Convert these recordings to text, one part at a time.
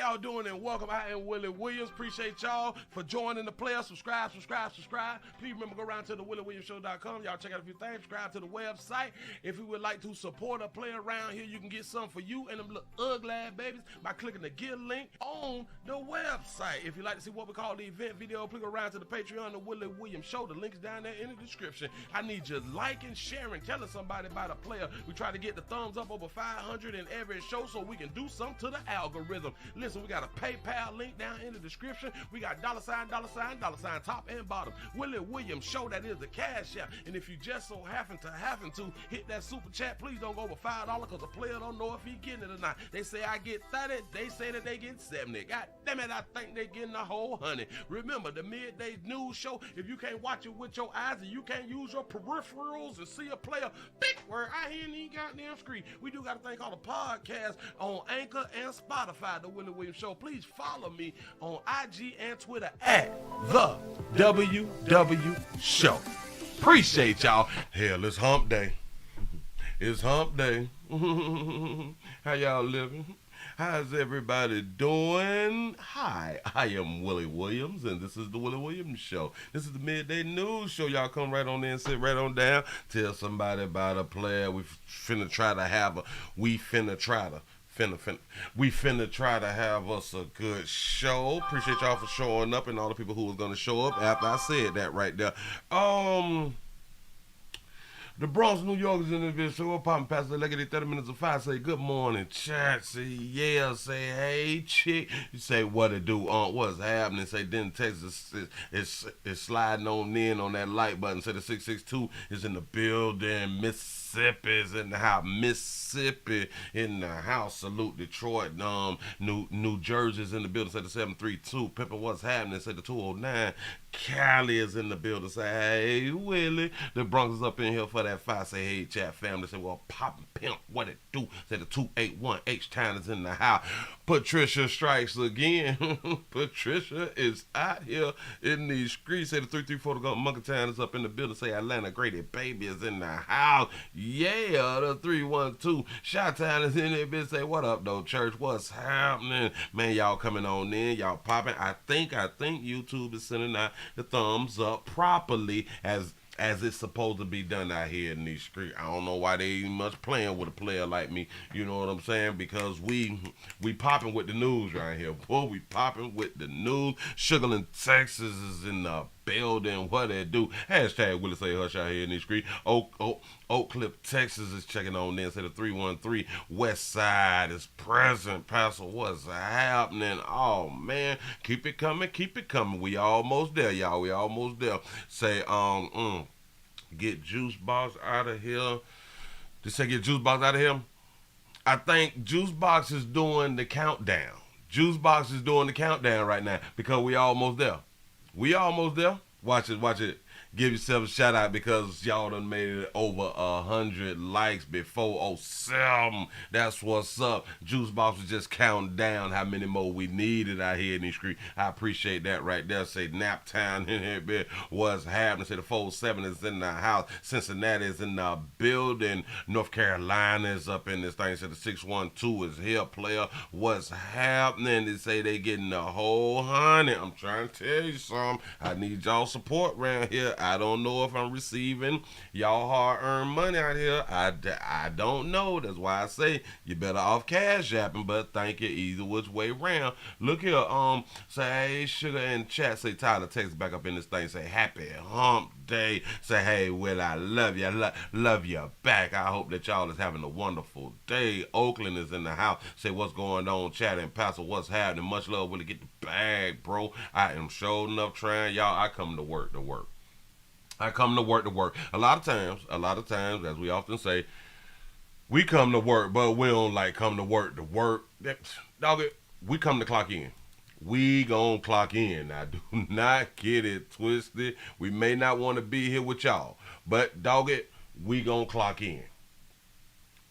y'all doing and welcome. I am Willie Williams. Appreciate y'all for joining the player. Subscribe. Please remember, go around to the WillieWilliamsShow.com. Y'all check out a few things. Subscribe to the website. If you would like to support a player around here, you can get something for you and them little ugly ass babies by clicking the Get link on the website. If you'd like to see what we call the event video, please go around to the Patreon, the Willie Williams Show. The link's down there in the description. I need you liking, sharing, telling somebody about a player. We try to get the thumbs up over 500 in every show so we can do something to the algorithm. Listen, we got a PayPal link down in the description. We got $, top and bottom. Willie Williams Show, that is the cash app. And if you just so happen to hit that super chat, please don't go over $5 because the player don't know if he getting it or not. They say I get 30, they say that they get 70. God damn it, I think they getting a whole 100. Remember, the midday news show, if you can't watch it with your eyes and you can't use your peripherals and see a player, big word, I hear any goddamn screen. We do got a thing called a podcast on Anchor and Spotify, the Willie Williams Show. Please follow me on IG and Twitter at the WW Show. Appreciate y'all. Hell, it's hump day. It's hump day. How y'all living? How's everybody doing? Hi, I am Willie Williams, and this is the Willie Williams Show. This is the midday news show. Y'all come right on in, sit right on down, tell somebody about a player. We finna try to have us a good show. Appreciate y'all for showing up and all the people who was gonna show up after I said that right there. The Bronx, New York is in the video. So we're popping past the legacy 30 minutes of 5. Say good morning, chat. Say yeah. Say hey, chick. You say what it do, what's happening. Say then Texas is sliding on in on that like button. Say the 662 is in the building. Mississippi is in the house. Mississippi in the house. Salute Detroit. New Jersey's in the building. Say the 732. Pepper, what's happening? Say the 209. Cali is in the building. Say hey, Willie. The Bronx is up in here for that 5. Say hey, chat family. Say well, poppin' pimp, what it do? Say the 281. H-Town is in the house. Patricia strikes again. Patricia is out here in these streets. Say the 334 to go. Monkey Town is up in the building. Say Atlanta Grady Baby is in the house. Yeah, the 312. Chi-Town is in there. Bitch, say what up though, church? What's happening? Man, y'all coming on in. Y'all popping. I think YouTube is sending out the thumbs up properly as it's supposed to be done out here in these streets. I don't know why they ain't much playing with a player like me. You know what I'm saying? Because we popping with the news right here. Boy, we popping with the news. Sugarland, Texas is in the building. What they do? Hashtag Willie Say Hush out here in these streets. Oak Cliff, Texas is checking on there. Say the 313 West Side is present. Pastor, what's happening? Oh man, keep it coming. We almost there, y'all. We almost there. Say get Juice Box out of here. Just say get Juice Box out of here. I think Juice Box is doing the countdown. Juice Box is doing the countdown right now because we almost there. We almost there. Watch it. Give yourself a shout out because y'all done made it over 100 likes before 07. That's what's up. Juice Box was just counting down how many more we needed out here in these streets. I appreciate that right there. Say Naptown in here, bitch. What's happening? Say the 47 is in the house. Cincinnati is in the building. North Carolina is up in this thing. Say the 612 is here, player. What's happening? They say they getting a whole 100. I'm trying to tell you something. I need y'all support around here. I don't know if I'm receiving y'all hard-earned money out here. I don't know. That's why I say you better off cash apping, but thank you either which way round. Look here, say hey, Sugar in chat. Say Tyler text back up in this thing. Say happy hump day. Say hey, Will, I love you. Love you back. I hope that y'all is having a wonderful day. Oakland is in the house. Say what's going on, chat and Pastor, what's happening? Much love, Willie, get the bag, bro. I am sure enough trying. Y'all, I come to work. I come to work. A lot of times, as we often say, we come to work, but we don't like come to work. Dog it, we come to clock in. We gon' clock in. Now, do not get it twisted. We may not want to be here with y'all, but dog it, we gon' clock in.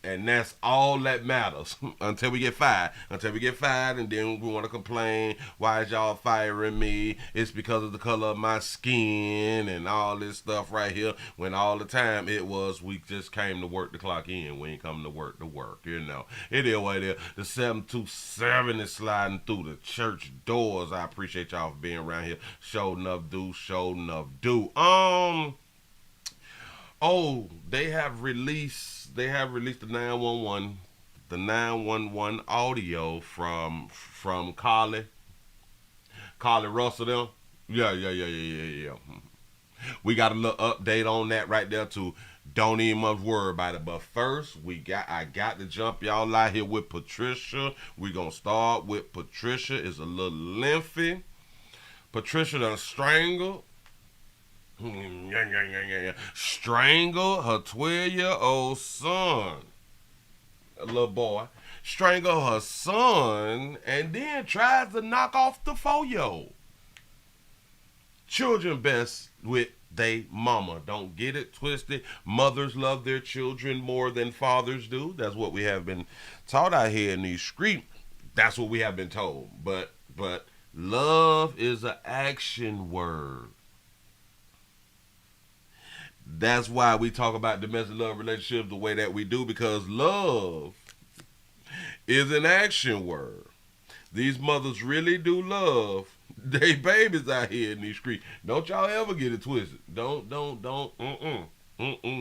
And that's all that matters until we get fired. Until we get fired, and then we want to complain. Why is y'all firing me? It's because of the color of my skin and all this stuff right here. When all the time it was, we just came to work to clock in. We ain't coming to work, you know. It is what it is. The 727 is sliding through the church doors. I appreciate y'all for being around here. Show enough do. Oh, they have released the 911 audio from Carly Russell them. Yeah. We got a little update on that right there too. Don't even much worry about it. But first, I got to jump y'all out here with Patricia. We gonna start with Patricia. It's a little lengthy. Patricia done strangled her 12-year-old son, a little boy, strangle her son, and then tries to knock off the 4-year-old. Children best with they mama. Don't get it twisted. Mothers love their children more than fathers do. That's what we have been taught out here in these streets. That's what we have been told. But love is an action word. That's why we talk about domestic love relationships the way that we do, because love is an action word. These mothers really do love they babies out here in these streets. Don't y'all ever get it twisted. Don't.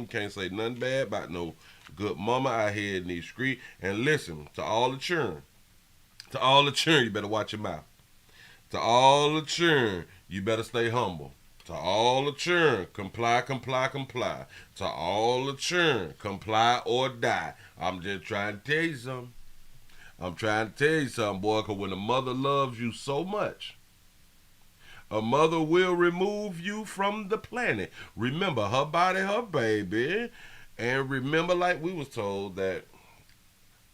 Can't say nothing bad about no good mama out here in these streets. And listen, to all the children, you better watch your mouth. To all the children, you better stay humble. To all the children, comply. To all the children, comply or die. I'm just trying to tell you something. Boy, because when a mother loves you so much, a mother will remove you from the planet. Remember, her body, her baby. And remember, like we was told, that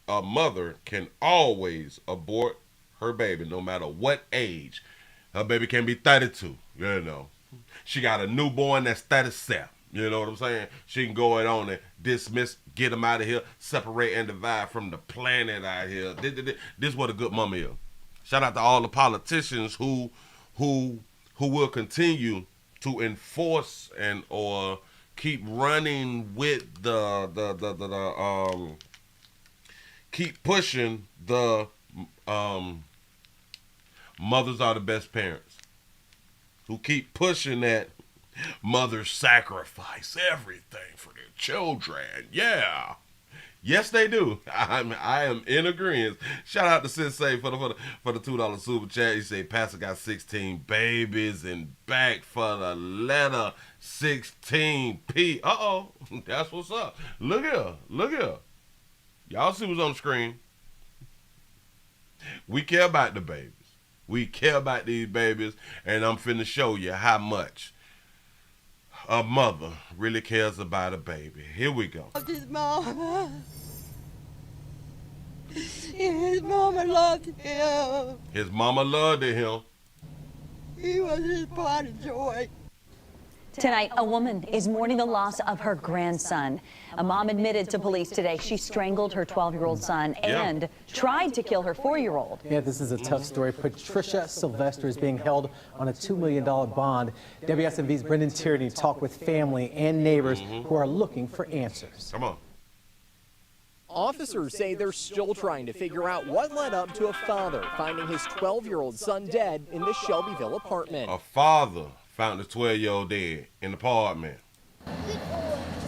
a mother can always abort her baby, no matter what age. Her baby can be 32, you know. She got a newborn that's 37. You know what I'm saying? She can go on and dismiss, get them out of here, separate and divide from the planet out here. This is what a good mama is. Shout out to all the politicians who will continue to enforce and or keep running with keep pushing the mothers are the best parents. Who keep pushing that mothers sacrifice everything for their children. Yeah. Yes, they do. I am in agreement. Shout out to Sensei for the $2 super chat. He say Pastor got 16 babies and back for the letter 16P. Uh-oh. That's what's up. Look here. Y'all see what's on the screen. We care about the babies. We care about these babies, and I'm finna show you how much a mother really cares about a baby. Here we go. His mama. His mama loved him. His mama loved him. He was his pride of joy. Tonight, a woman is mourning the loss of her grandson. A mom admitted to police today she strangled her 12-year-old son and tried to kill her 4-year-old. Yeah, this is a tough story. Patricia Sylvester is being held on a $2 million bond. WSMV's Brendan Tierney talked with family and neighbors who are looking for answers. Come on. Officers say they're still trying to figure out what led up to a father finding his 12-year-old son dead in the Shelbyville apartment. A father found the 12-year-old dead in the apartment.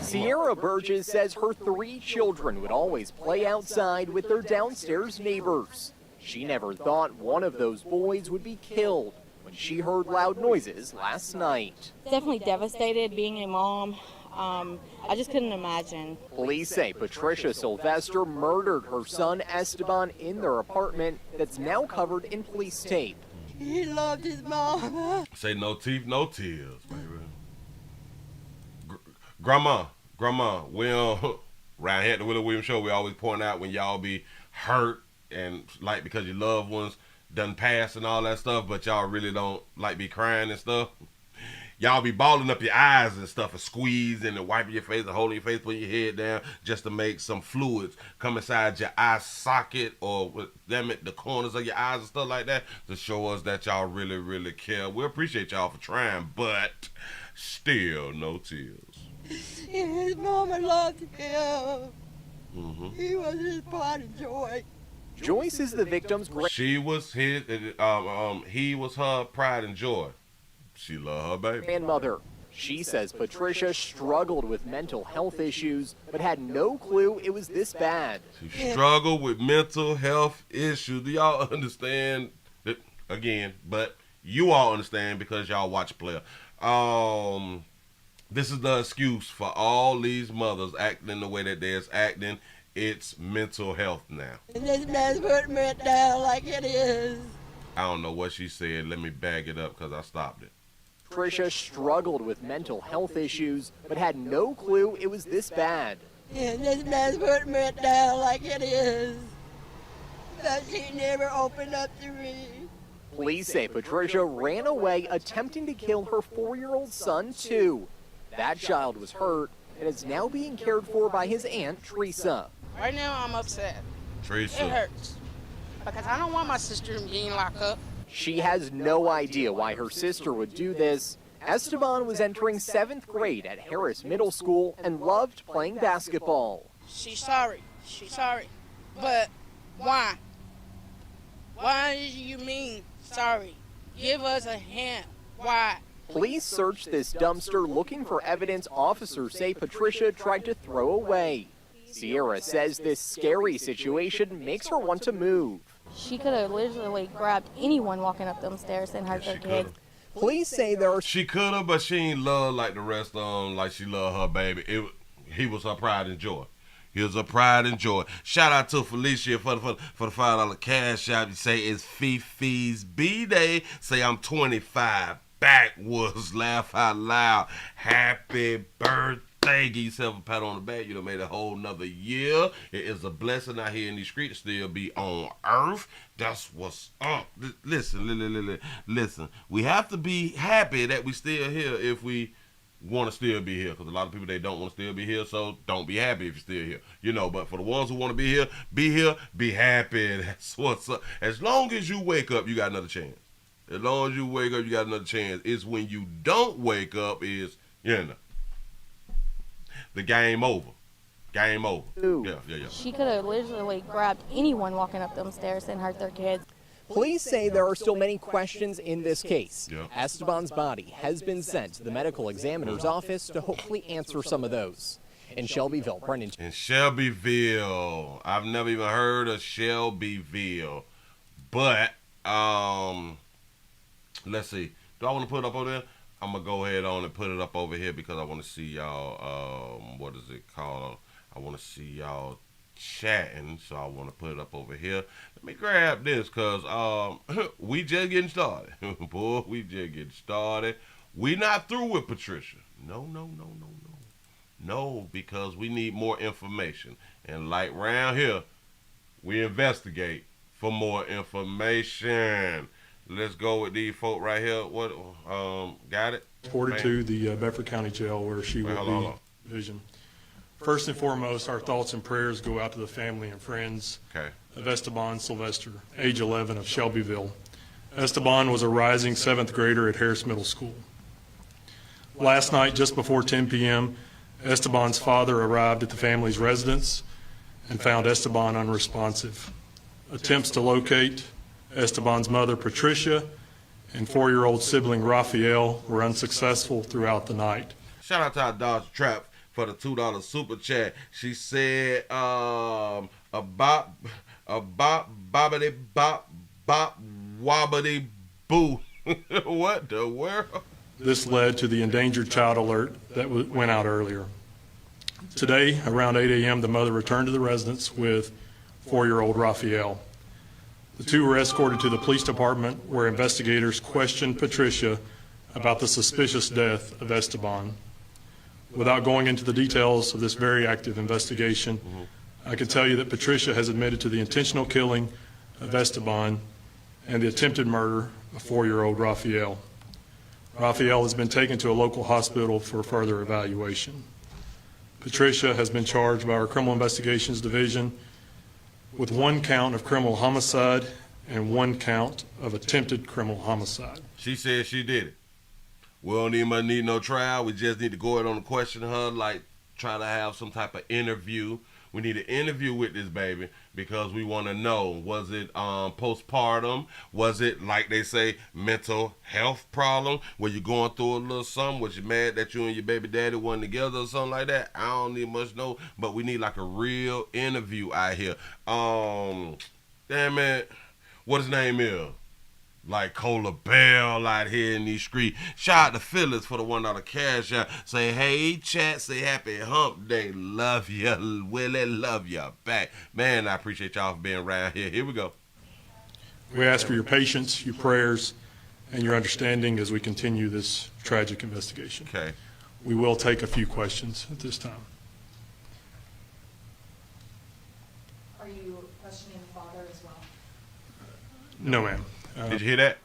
Sierra Burgess says her 3 children would always play outside with their downstairs neighbors. She never thought one of those boys would be killed when she heard loud noises last night. Definitely devastated being a mom. I just couldn't imagine. Police say Patricia Sylvester murdered her son Esteban in their apartment that's now covered in police tape. He loved his mama. Say no teeth, no tears, baby. Grandma, we around here at the Willie Williams Show, we always point out when y'all be hurt and like because your loved ones done passed and all that stuff, but y'all really don't like be crying and stuff. y'all be balling up your eyes and stuff and squeezing and wiping your face and holding your face, putting your head down just to make some fluids come inside your eye socket or damn it, the corners of your eyes and stuff like that to show us that y'all really, really care. We appreciate y'all for trying, but still no tears. His mama loved him. He was his pride and joy. Joyce is the victim's She was his, he was her pride and joy. She loved her baby. grandmother. She says Patricia struggled with mental health issues, but had no clue it was this bad. She struggled with mental health issues. Do y'all understand? Again, but you all understand because y'all watch Player. This is the excuse for all these mothers acting the way that they're acting. It's mental health now. And this man's putting it down like it is. I don't know what she said. Let me bag it up because I stopped it. Patricia struggled with mental health issues, but had no clue it was this bad. And this man's putting it down like it is. That she never opened up to me. Police say Patricia ran away attempting to kill her 4-year-old son, too. That child was hurt and is now being cared for by his aunt, Teresa. Right now, I'm upset. Teresa. It hurts. Because I don't want my sister being locked up. She has no idea why her sister would do this. Esteban was entering 7th grade at Harris Middle School and loved playing basketball. She's sorry. She's sorry. But why? Why do you mean sorry? Give us a hint. Why? Police searched this dumpster looking for evidence officers say Patricia tried to throw away. Sierra says this scary situation makes her want to move. She could have literally grabbed anyone walking up them stairs and hurt their kid. Police say there are... She could have, but she ain't love like the rest of them, like she loved her baby. He was her pride and joy. He was her pride and joy. Shout out to Felicia for the $5 cash out. You say it's Fifi's B-Day. Say I'm 25. Backwoods, laugh out loud. Happy birthday. Give yourself a pat on the back. You done made a whole nother year. It is a blessing out here in these streets to still be on earth. That's what's up. Listen. We have to be happy that we still here if we want to still be here. Because a lot of people, they don't want to still be here. So don't be happy if you're still here. You know, but for the ones who want to be here, be happy. That's what's up. As long as you wake up, you got another chance. As long as you wake up, you got another chance. It's when you don't wake up is, the game over. Game over. Yeah. She could have literally grabbed anyone walking up them stairs and hurt their kids. Police say there are still many questions in this case. Yeah. Esteban's body has been sent to the medical examiner's office to hopefully answer some of those. In Shelbyville, Brendan. In Shelbyville. I've never even heard of Shelbyville. But, let's see. Do I want to put it up over there? I'm going to go ahead on and put it up over here because I want to see y'all, what is it called? I want to see y'all chatting, so I want to put it up over here. Let me grab this because we just getting started. Boy, we just getting started. We not through with Patricia. No, because we need more information. And like round here, we investigate for more information. Let's go with these folk right here. What? Got it? Reported to the Bedford County Jail where she will be vision. First and foremost, our thoughts and prayers go out to the family and friends of Esteban Sylvester, age 11, of Shelbyville. Esteban was a rising 7th grader at Harris Middle School. Last night, just before 10 p.m., Esteban's father arrived at the family's residence and found Esteban unresponsive. Attempts to locate Esteban's mother, Patricia, and 4-year-old sibling, Raphael, were unsuccessful throughout the night. Shout out to our Dodge Trap for the $2 super chat. She said, a bop, bobbity, bop, wobbity, boo. What the world? This led to the endangered child alert that went out earlier. Today, around 8 a.m., the mother returned to the residence with 4-year-old Raphael. The two were escorted to the police department where investigators questioned Patricia about the suspicious death of Esteban. Without going into the details of this very active investigation, I can tell you that Patricia has admitted to the intentional killing of Esteban and the attempted murder of 4-year-old Raphael. Raphael has been taken to a local hospital for further evaluation. Patricia has been charged by our Criminal Investigations Division with 1 count of criminal homicide and 1 count of attempted criminal homicide. She said she did it. We don't even need no trial. We just need to go ahead on and question her, like try to have some type of interview. We need an interview with this baby because we want to know, was it postpartum? Was it, like they say, mental health problem? Were you going through a little something? Was you mad that you and your baby daddy weren't together or something like that? I don't need much know, but we need like a real interview out here. Damn it, what his name is? Like Cola Bell out here in these streets. Shout out to Phyllis for the $1 cash out. Say, hey, chat, say happy hump day. Love you, Willie, love you back. Man, I appreciate y'all for being around here. Here we go. We ask for your patience, your prayers, and your understanding as we continue this tragic investigation. Okay. We will take a few questions at this time. Are you questioning the father as well? No, ma'am. Did you hear that?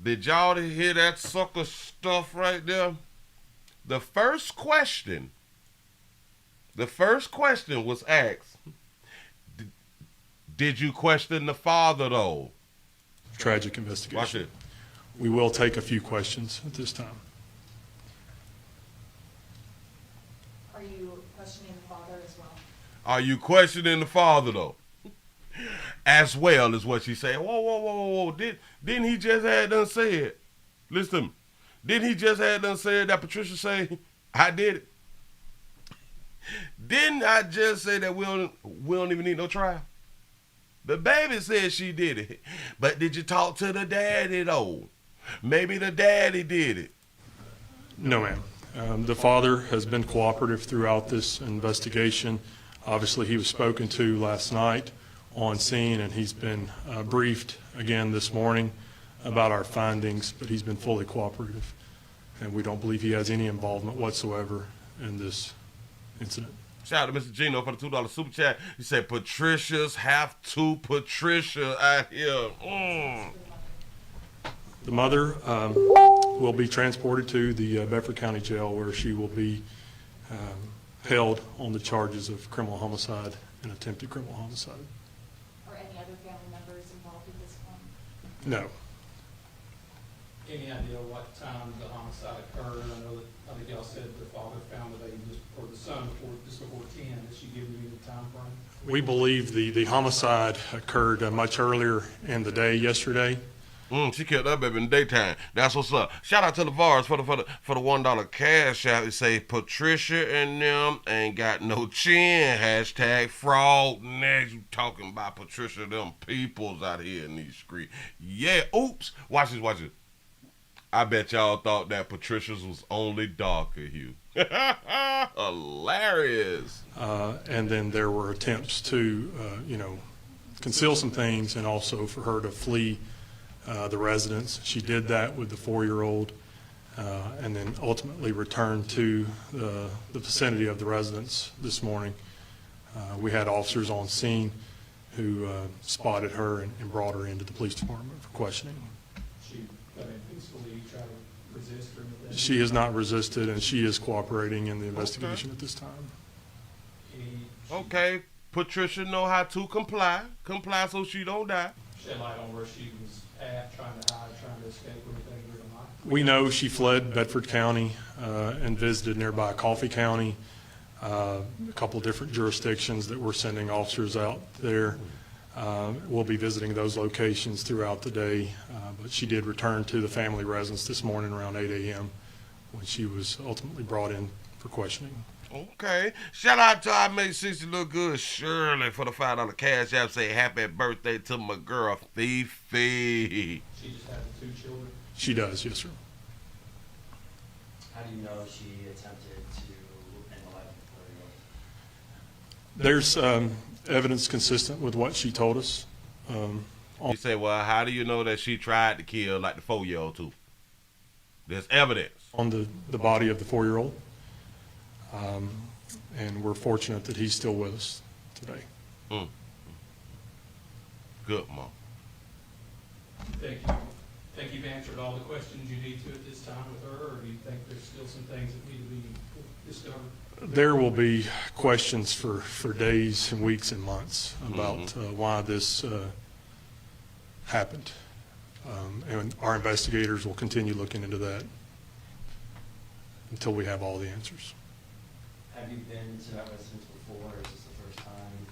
Did y'all hear that sucker stuff right there? The first question was asked, did you question the father though? Tragic investigation. Watch it. We will take a few questions at this time. Are you questioning the father as well? Are you questioning the father though? As well as what she said. Whoa. Didn't he just had done said? Listen to me. Didn't he just had done said that Patricia say, I did it? Didn't I just say that we don't even need no trial? The baby said she did it. But did you talk to the daddy though? Maybe the daddy did it. No, ma'am. The father has been cooperative throughout this investigation. Obviously, he was spoken to last night on scene, and he's been briefed again this morning about our findings, but he's been fully cooperative, and we don't believe he has any involvement whatsoever in this incident. Shout out to Mr. Gino for the $2 super chat. He said, Patricia's have to Patricia out here. The mother will be transported to the Bedford County Jail, where she will be held on the charges of criminal homicide and attempted criminal homicide. Are any other family members involved at this point? No. Any idea what time the homicide occurred? I think y'all said the father found the baby or the son just before 10. Did she give you the time frame? We believe the homicide occurred much earlier in the day yesterday. She killed that baby in the daytime. That's what's up. Shout out to the VARs for the $1 cash out. They say Patricia and them ain't got no chin. Hashtag fraud. Next, you talking about Patricia, them peoples out here in these streets. Yeah. Oops. Watch this. I bet y'all thought that Patricia's was only darker hue. Hilarious. And then there were attempts to, conceal some things, and also for her to flee the residence. She did that with the 4-year-old, and then ultimately returned to the vicinity of the residence this morning. We had officers on scene who spotted her and brought her into the police department for questioning. Peacefully try to resist or anything? She has not resisted, and she is cooperating in the investigation at this time. Okay, Patricia know how to comply so she don't die. Shed light on where she was at, trying to hide, trying to escape, or anything or not? We know she fled Bedford County and visited nearby Coffee County, a couple different jurisdictions that we're sending officers out there. We'll be visiting those locations throughout the day, but she did return to the family residence this morning around 8 a.m. when she was ultimately brought in for questioning. Okay. Shout out to our Make 60 Look Good Shirley for the $5 cash app. Say happy birthday to my girl, Fifi. She just had the 2 children? She does, yes, sir. How do you know she attempted to end the life of the 4-year-old? There's evidence consistent with what she told us. You say, well, how do you know that she tried to kill like the 4-year-old too? There's evidence. On the body of the 4-year-old. And we're fortunate that he's still with us today. Good, Mom. Thank you. think you've answered all the questions you need to at this time with her, or do you think there's still some things that need to be discovered? There will be questions for days and weeks and months about why this happened. And our investigators will continue looking into that until we have all the answers. Have you been to that residence before, or is this the first time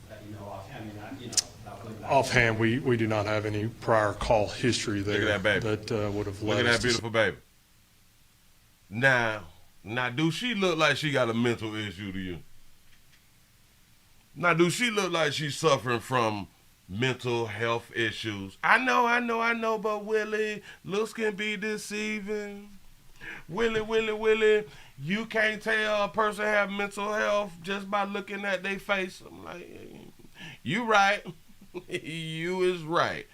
that you know offhand? I mean, not going back. Offhand, we do not have any prior call history there. Look at that baby. That would have led Look at us that to beautiful baby. Now, do she look like she got a mental issue to you? Now, do she look like she's suffering from mental health issues? I know, but Willie, looks can be deceiving. Willie, you can't tell a person have mental health just by looking at their face. I'm like, you right. You is right.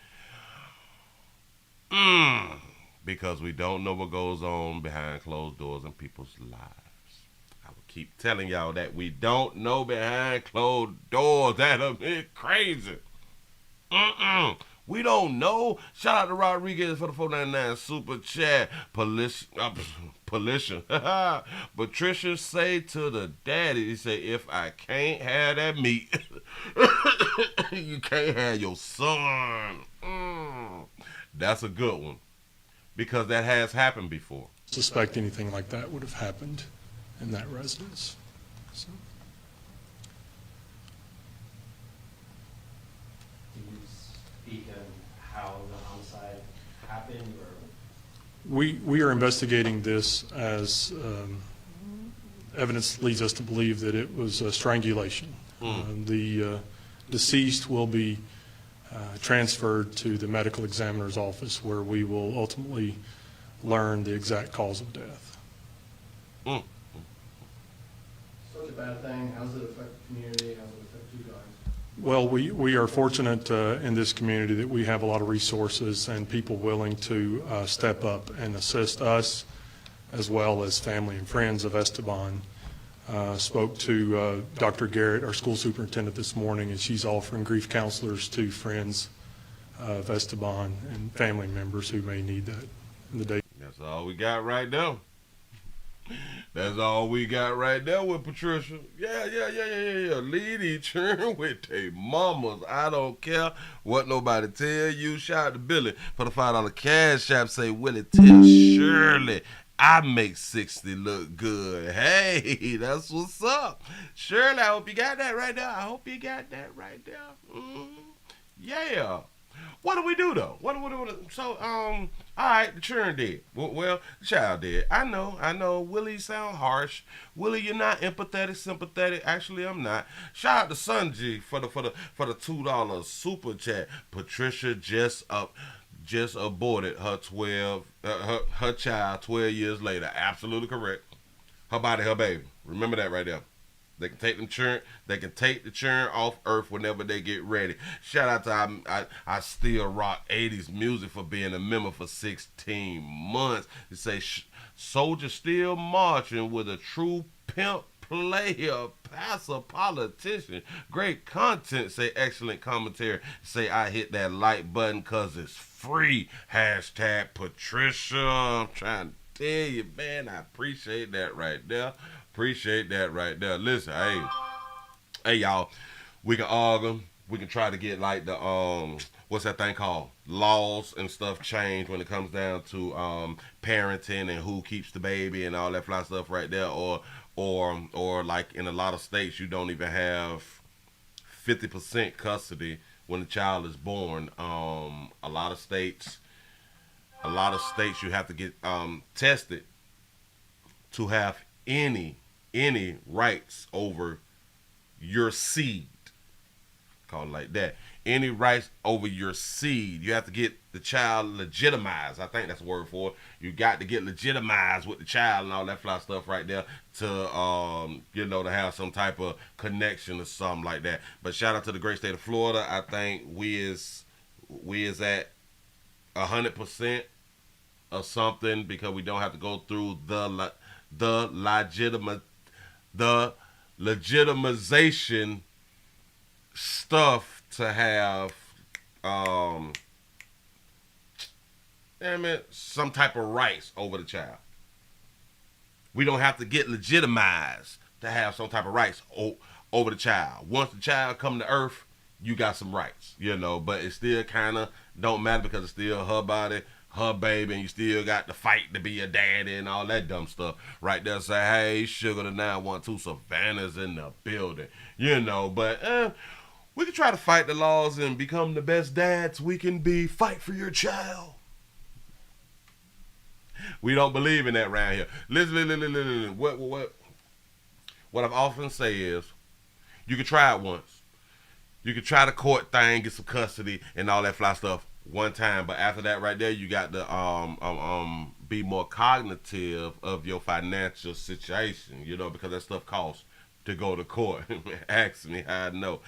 Because we don't know what goes on behind closed doors in people's lives. I will keep telling y'all that we don't know behind closed doors. That'll be crazy. We don't know. Shout out to Rodriguez for the 499 super chat. Patricia say to the daddy, he say, if I can't have that meat, you can't have your son. That's a good one. Because that has happened before. Suspect anything like that would have happened in that residence. So. Speak of how the homicide happened, or We are investigating this as evidence leads us to believe that it was a strangulation. The deceased will be transferred to the medical examiner's office, where we will ultimately learn the exact cause of death. Such a bad thing. How does it affect the community? How does it affect you guys? Well, we are fortunate in this community that we have a lot of resources and people willing to step up and assist us, as well as family and friends of Esteban. Spoke to Dr. Garrett, our school superintendent, this morning, and she's offering grief counselors to friends of Esteban and family members who may need that in the day. That's all we got right now. That's all we got right there with Patricia. Yeah. Lead each other with they mamas. I don't care what nobody tell you. Shout out to Billy for the $5 cash app. Say, Willie, tell Shirley I make 60 look good. Hey, that's what's up. Shirley, I hope you got that right there. Yeah. What do we do, though? What do we do? So, all right, the children did. Well, the child did. I know. Willie sound harsh. Willie, you're not empathetic, sympathetic. Actually, I'm not. Shout out to Sunji for the $2 super chat. Patricia just aborted her her child 12 years later. Absolutely correct. Her body, her baby. Remember that right there. They can take the churn off earth whenever they get ready. Shout out to I Still Rock 80s Music for being a member for 16 months. They say soldier still marching with a true pimp player, passer, politician. Great content, say excellent commentary. Say I hit that like button cause it's free. Hashtag Patricia. I'm trying to tell you, man, I appreciate that right there. Listen, hey, y'all, we can argue. We can try to get like the what's that thing called? Laws and stuff changed when it comes down to parenting and who keeps the baby and all that fly stuff right there. Or like in a lot of states, you don't even have 50% custody when the child is born. A lot of states you have to get tested to have any rights over your seed. Call it like that. Any rights over your seed. You have to get the child legitimized. I think that's the word for it. You got to get legitimized with the child and all that fly stuff right there to to have some type of connection or something like that. But shout out to the great state of Florida. I think we is at 100% or something, because we don't have to go through the legitimization stuff to have some type of rights over the child. We don't have to get legitimized to have some type of rights over the child. Once the child come to earth, you got some rights, but it still kind of don't matter because it's still her body, her baby, and you still got to fight to be a daddy and all that dumb stuff. Right there, say, hey, Sugar the 912 Savannah's in the building, but we can try to fight the laws and become the best dads we can be. Fight for your child. We don't believe in that around here. Listen. What I've often say is, you can try it once. You can try the court thing, get some custody and all that fly stuff one time, but after that right there, you got to be more cognitive of your financial situation, because that stuff costs to go to court. Ask me how I know.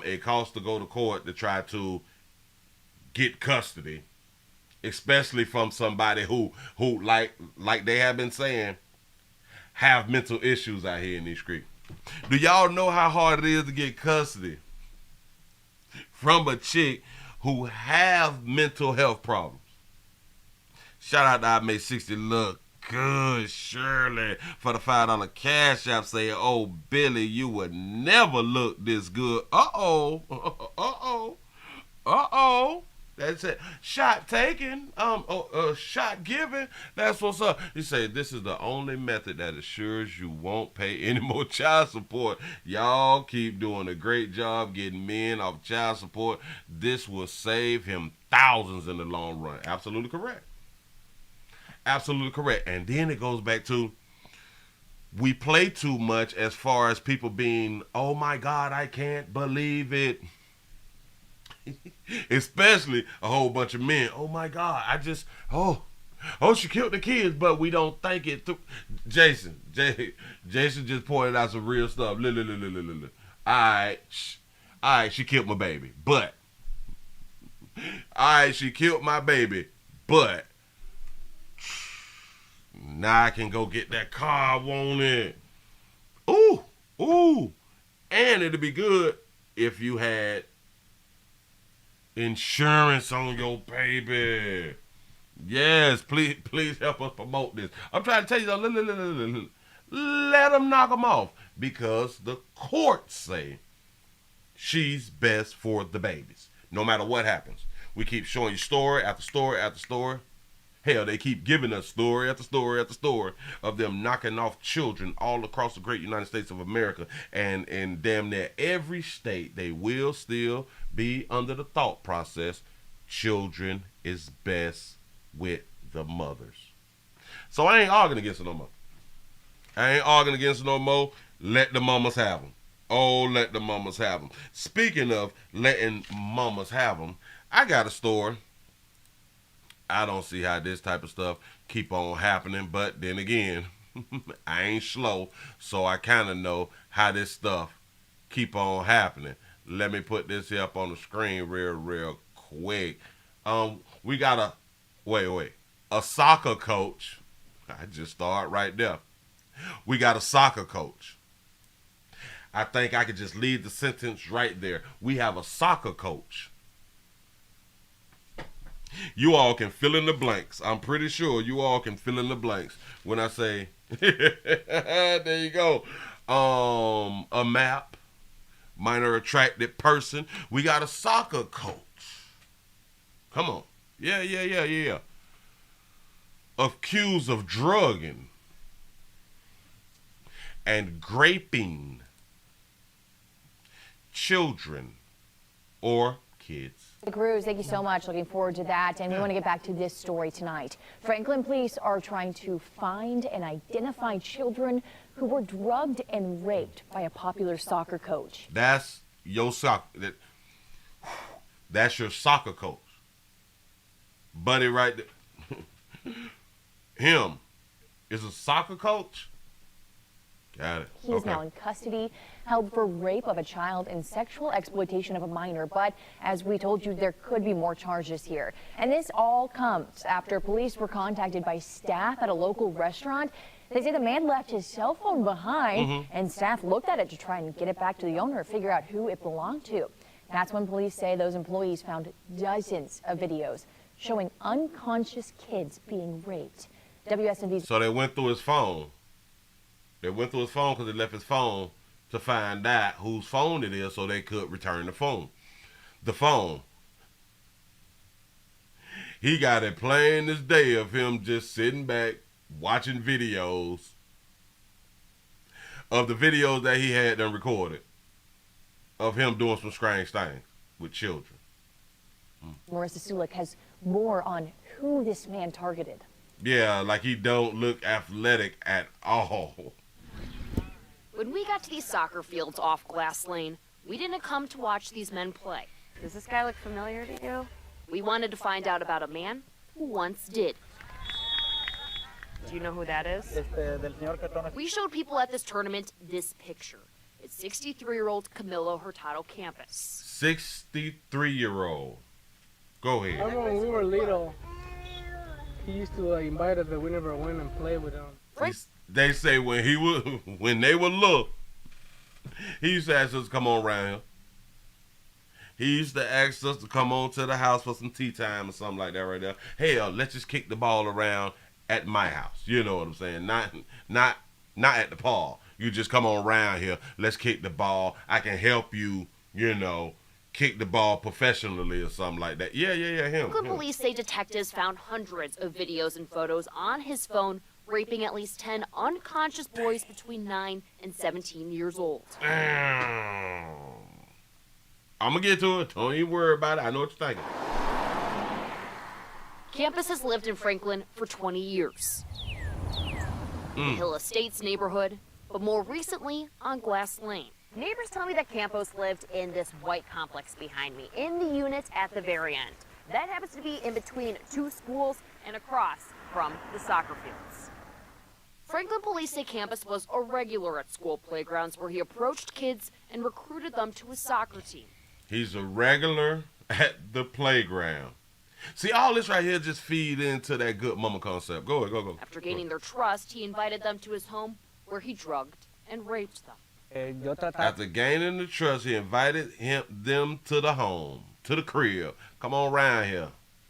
It costs to go to court to try to get custody, especially from somebody who like they have been saying, have mental issues out here in these streets. Do y'all know how hard it is to get custody from a chick who have mental health problems? Shout out to I Made 60 Look Good Shirley for the $5 cash app saying, oh, Billy, you would never look this good. Uh-oh. That's it. Shot taken, shot given. That's what's up. He said, this is the only method that assures you won't pay any more child support. Y'all keep doing a great job getting men off child support. This will save him thousands in the long run. Absolutely correct. Absolutely correct. And then it goes back to, we play too much as far as people being, oh my God, I can't believe it. Especially a whole bunch of men. Oh my God, she killed the kids, but we don't think it through. Jason just pointed out some real stuff. Look. Alright, she killed my baby, but now I can go get that car I wanted. Ooh. And it'd be good if you had insurance on your baby. Yes, please help us promote this. I'm trying to tell you, let them knock them off, because the courts say she's best for the babies, no matter what happens. We keep showing you story after story after story. Hell, they keep giving us story after story after story of them knocking off children all across the great United States of America. And in damn near every state, they will still be under the thought process, children is best with the mothers. So I ain't arguing against it no more. Let the mamas have them. Oh, let the mamas have them. Speaking of letting mamas have them, I got a story. I don't see how this type of stuff keep on happening, but then again, I ain't slow, so I kind of know how this stuff keep on happening. Let me put this here up on the screen real quick. We got a soccer coach. I just start right there. We got a soccer coach. I think I could just leave the sentence right there. We have a soccer coach. You all can fill in the blanks. I'm pretty sure you all can fill in the blanks when I say, there you go. A map, minor attracted person. We got a soccer coach. Come on. Yeah. Accused of drugging and raping children or kids. Cruz, thank you so much. Looking forward to that. And we want to get back to this story tonight. Franklin police are trying to find and identify children who were drugged and raped by a popular soccer coach. That's your soccer. That's your soccer coach. Buddy right there. Him is a soccer coach? Got it. He's now in custody, held for rape of a child and sexual exploitation of a minor. But as we told you, there could be more charges here. And this all comes after police were contacted by staff at a local restaurant. They say the man left his cell phone behind, and staff looked at it to try and get it back to the owner, figure out who it belonged to. That's when police say those employees found dozens of videos showing unconscious kids being raped. WSMV's. So they went through his phone. They went through his phone because they left his phone to find out whose phone it is so they could return the phone. The phone. He got it plain as day of him just sitting back watching videos of the videos that he had done recorded of him doing some strange things with children. Marissa Sulik has more on who this man targeted. Yeah, like he don't look athletic at all. When we got to these soccer fields off Glass Lane, we didn't come to watch these men play. Does this guy look familiar to you? We wanted to find out about a man who once did. Do you know who that is? We showed people at this tournament this picture. It's 63-year-old Camilo Hurtado Campos. 63-year-old. Go ahead. I remember when we were little, he used to invite us, but we never went and played with him. They say when they were little, he used to ask us to come on around here. He used to ask us to come on to the house for some tea time or something like that right there. Hell, let's just kick the ball around at my house. You know what I'm saying? Not at the park. You just come on around here. Let's kick the ball. I can help you, kick the ball professionally or something like that. Yeah, him. Police say detectives found hundreds of videos and photos on his phone raping at least 10 unconscious boys between 9 and 17 years old. I'm going to get to it. Don't even worry about it. I know what you're thinking. Campos has lived in Franklin for 20 years. The Hill Estates neighborhood, but more recently on Glass Lane. Neighbors tell me that Campos lived in this white complex behind me, in the unit at the very end. That happens to be in between two schools and across from the soccer fields. Franklin police say Campos was a regular at school playgrounds where he approached kids and recruited them to his soccer team. He's a regular at the playground. See, all this right here just feed into that good mama concept. Go ahead, go. After gaining their trust, he invited them to his home where he drugged and raped them. After gaining the trust, he invited them to the home, to the crib. Come on around here.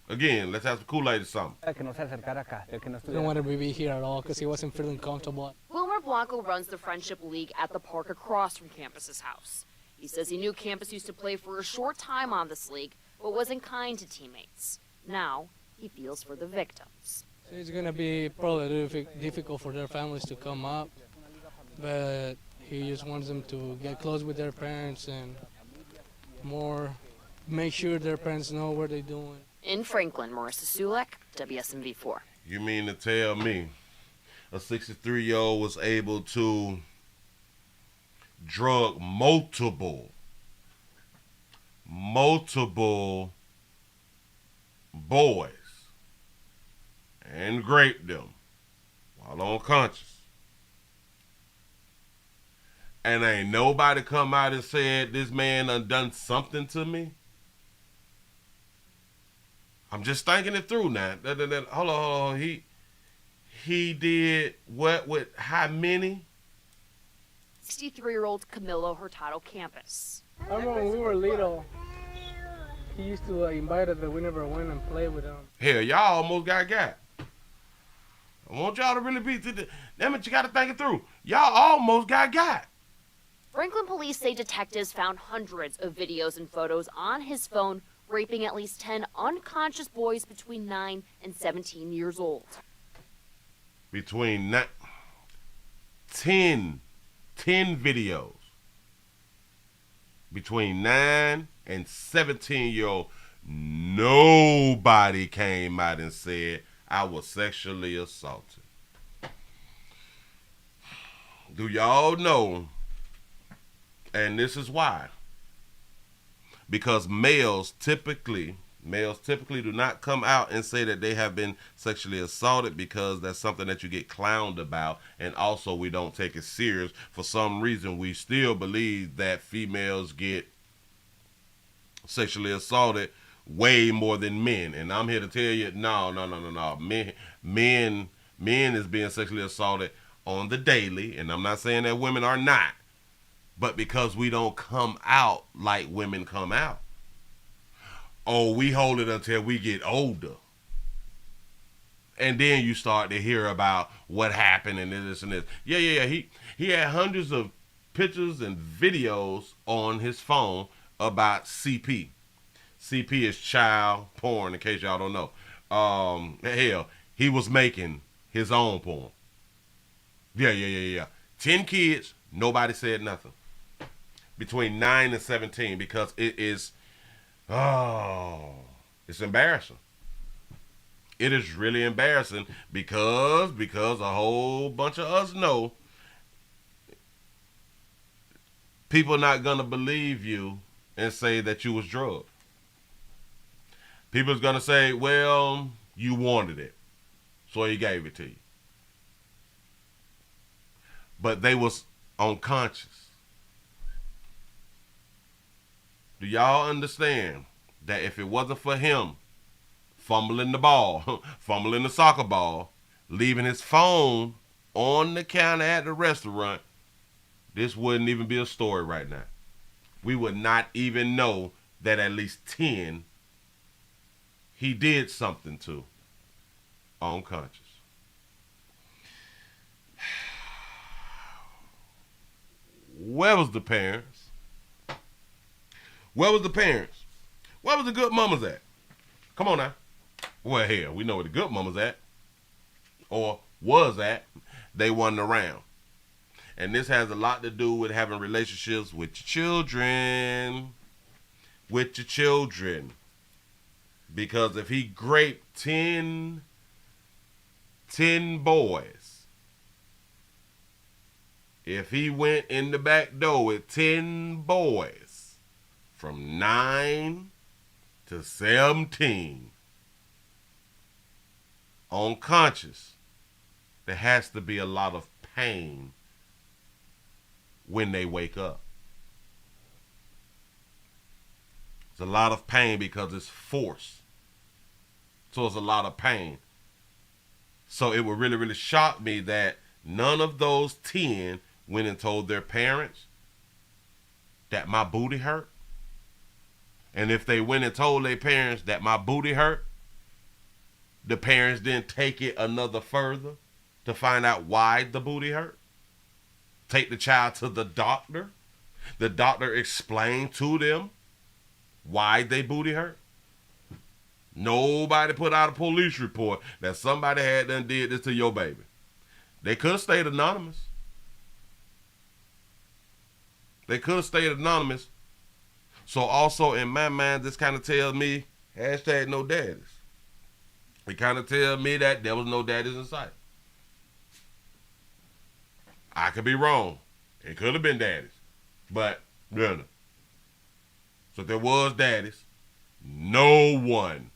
Again, let's have some Kool-Aid or something. He didn't want to be here at all because he wasn't feeling comfortable. Wilmer Blanco runs the Friendship League at the park across from Campos' house. He says he knew Campos used to play for a short time on this league, but wasn't kind to teammates. Now, he feels for the victims. It's going to be probably difficult for their families to come up, but he just wants them to get close with their parents and make sure their parents know what they're doing. In Franklin, Marissa Sulek, WSMV4. You mean to tell me a 63-year-old was able to drug multiple boys and rape them while unconscious, and ain't nobody come out and said this man done something to me? I'm just thinking it through now. Hold on. He did what with how many? 63-year-old Camilo Hurtado Campos. I remember when we were little, he used to invite us, but we never went and played with him. Hell, y'all almost got. I want y'all to really be damn it, you gotta think it through. Y'all almost got. Franklin police say detectives found hundreds of videos and photos on his phone raping at least 10 unconscious boys between 9 and 17 years old. Between 10 videos. Between 9 and 17-year-old, nobody came out and said, I was sexually assaulted. Do y'all know, and this is why, because males typically do not come out and say that they have been sexually assaulted, because that's something that you get clowned about, and also we don't take it serious. For some reason, we still believe that females get sexually assaulted way more than men, and I'm here to tell you, no. Men is being sexually assaulted on the daily, and I'm not saying that women are not, but because we don't come out like women come out. oh, we hold it until we get older. And then you start to hear about what happened and this and this. Yeah. He had hundreds of pictures and videos on his phone about CP. CP is child porn, in case y'all don't know. Hell, he was making his own porn. Yeah. 10 kids, nobody said nothing. Between 9 and 17, because it is, it's embarrassing. It is really embarrassing because a whole bunch of us know people not gonna believe you and say that you was drugged. People's gonna say, well, you wanted it, so he gave it to you. But they was unconscious. Do y'all understand that if it wasn't for him fumbling the ball, fumbling the soccer ball, leaving his phone on the counter at the restaurant, this wouldn't even be a story right now. We would not even know that at least 10 he did something to unconscious. Where was the parents? Where was the parents? Where was the good mamas at? Come on now. Well, hell, we know where the good mamas at. Or was at. They wasn't around. And this has a lot to do with having relationships with your children. With your children. Because if he raped 10 boys, if he went in the back door with 10 boys from 9 to 17, unconscious, there has to be a lot of pain when they wake up. It's a lot of pain because it's forced. So it's a lot of pain. So it would really, really shock me that none of those 10 went and told their parents that my booty hurt. And if they went and told their parents that my booty hurt, the parents didn't take it another further to find out why the booty hurt. Take the child to the doctor. The doctor explained to them why they booty hurt. Nobody put out a police report that somebody had done did this to your baby. They could have stayed anonymous. They could have stayed anonymous. So also in my mind, this kind of tells me, hashtag no daddies. It kind of tells me that there was no daddies in sight. I could be wrong. It could have been daddies. But, no. So if there was daddies, no one.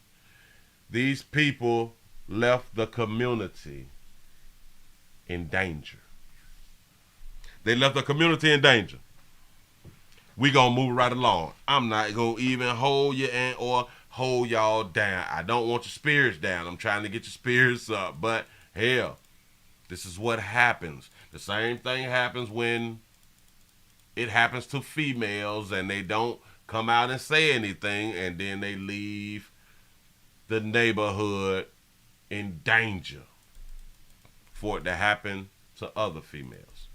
These people left the community in danger. They left the community in danger. We gonna move right along. I'm not gonna even hold you or hold y'all down. I don't want your spirits down. I'm trying to get your spirits up. But hell, this is what happens. The same thing happens when it happens to females and they don't come out and say anything, and then they leave the neighborhood in danger for it to happen to other females.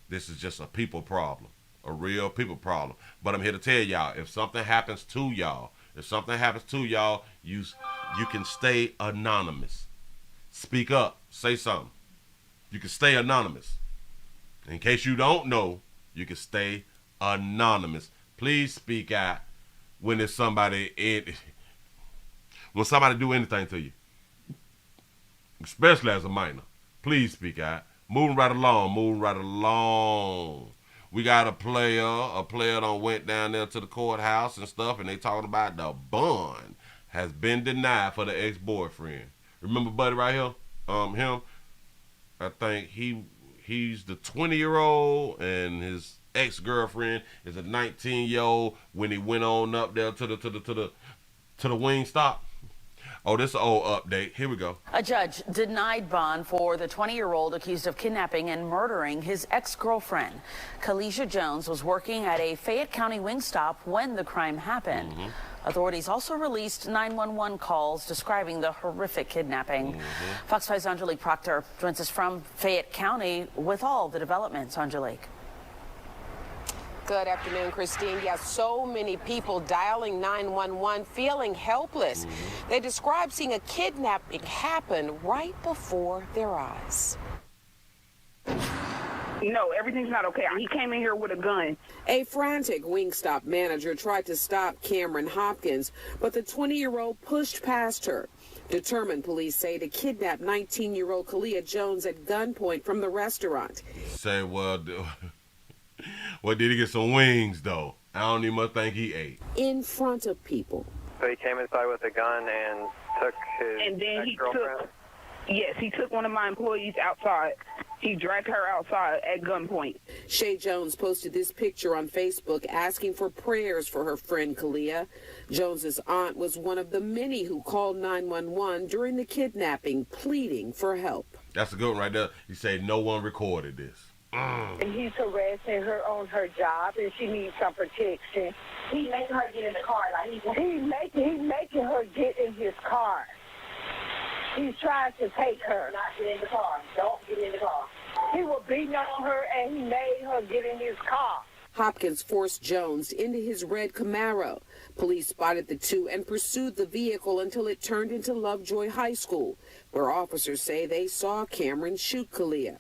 This is just a people problem, a real people problem. But I'm here to tell y'all, if something happens to y'all, you can stay anonymous. Speak up, say something. You can stay anonymous. In case you don't know, you can stay anonymous. Please speak out when there's somebody when somebody do anything to you, especially as a minor. Please speak out. Moving right along. We got a player done went down there to the courthouse and stuff, and they talking about the bond has been denied for the ex-boyfriend. Remember buddy right here? Him? I think he's the 20-year-old and his ex-girlfriend is a 19-year-old when he went on up there to the wing stop. Oh, this is an old update. Here we go. A judge denied bond for the 20-year-old accused of kidnapping and murdering his ex-girlfriend. Kalisha Jones was working at a Fayette County wing stop when the crime happened. Authorities also released 911 calls describing the horrific kidnapping. Fox 5's Angelique Proctor joins us from Fayette County with all the developments. Angelique. Good afternoon, Christine. Yeah, so many people dialing 911 feeling helpless. They describe seeing a kidnapping happen right before their eyes. No, everything's not okay. He came in here with a gun. A frantic Wingstop manager tried to stop Cameron Hopkins, but the 20-year-old pushed past her. Determined, police say, to kidnap 19-year-old Kalia Jones at gunpoint from the restaurant. Say, well, did he get some wings, though? I don't even much think he ate. In front of people. So he came inside with a gun and took his And then ex-girlfriend? he took one of my employees outside. He dragged her outside at gunpoint. Shay Jones posted this picture on Facebook asking for prayers for her friend Kalia. Jones's aunt was one of the many who called 911 during the kidnapping, pleading for help. That's a good one right there. You say no one recorded this. And he's harassing her on her job, and she needs some protection. He's making her get in the car. He's making her get in his car. He's trying to take her. Not get in the car. Don't get in the car. He was beating on her, and he made her get in his car. Hopkins forced Jones into his red Camaro. Police spotted the two and pursued the vehicle until it turned into Lovejoy High School, where officers say they saw Cameron shoot Kalia.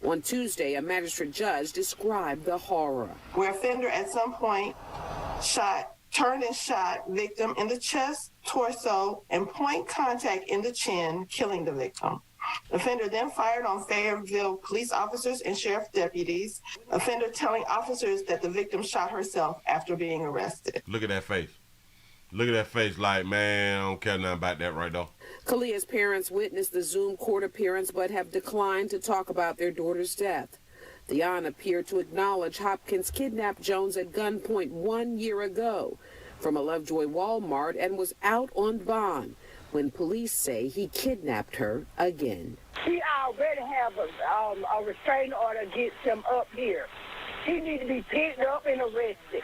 On Tuesday, a magistrate judge described the horror. Where offender at some point turned and shot victim in the chest, torso, and point contact in the chin, killing the victim. Offender then fired on Fayetteville police officers and sheriff deputies. Offender telling officers that the victim shot herself after being arrested. Look at that face. Look at that face like, man, I don't care nothing about that right now. Kalia's parents witnessed the Zoom court appearance but have declined to talk about their daughter's death. The aunt appeared to acknowledge Hopkins kidnapped Jones at gunpoint 1 year ago from a Lovejoy Walmart and was out on bond when police say he kidnapped her again. He already have a restraining order against him up here. He needs to be picked up and arrested.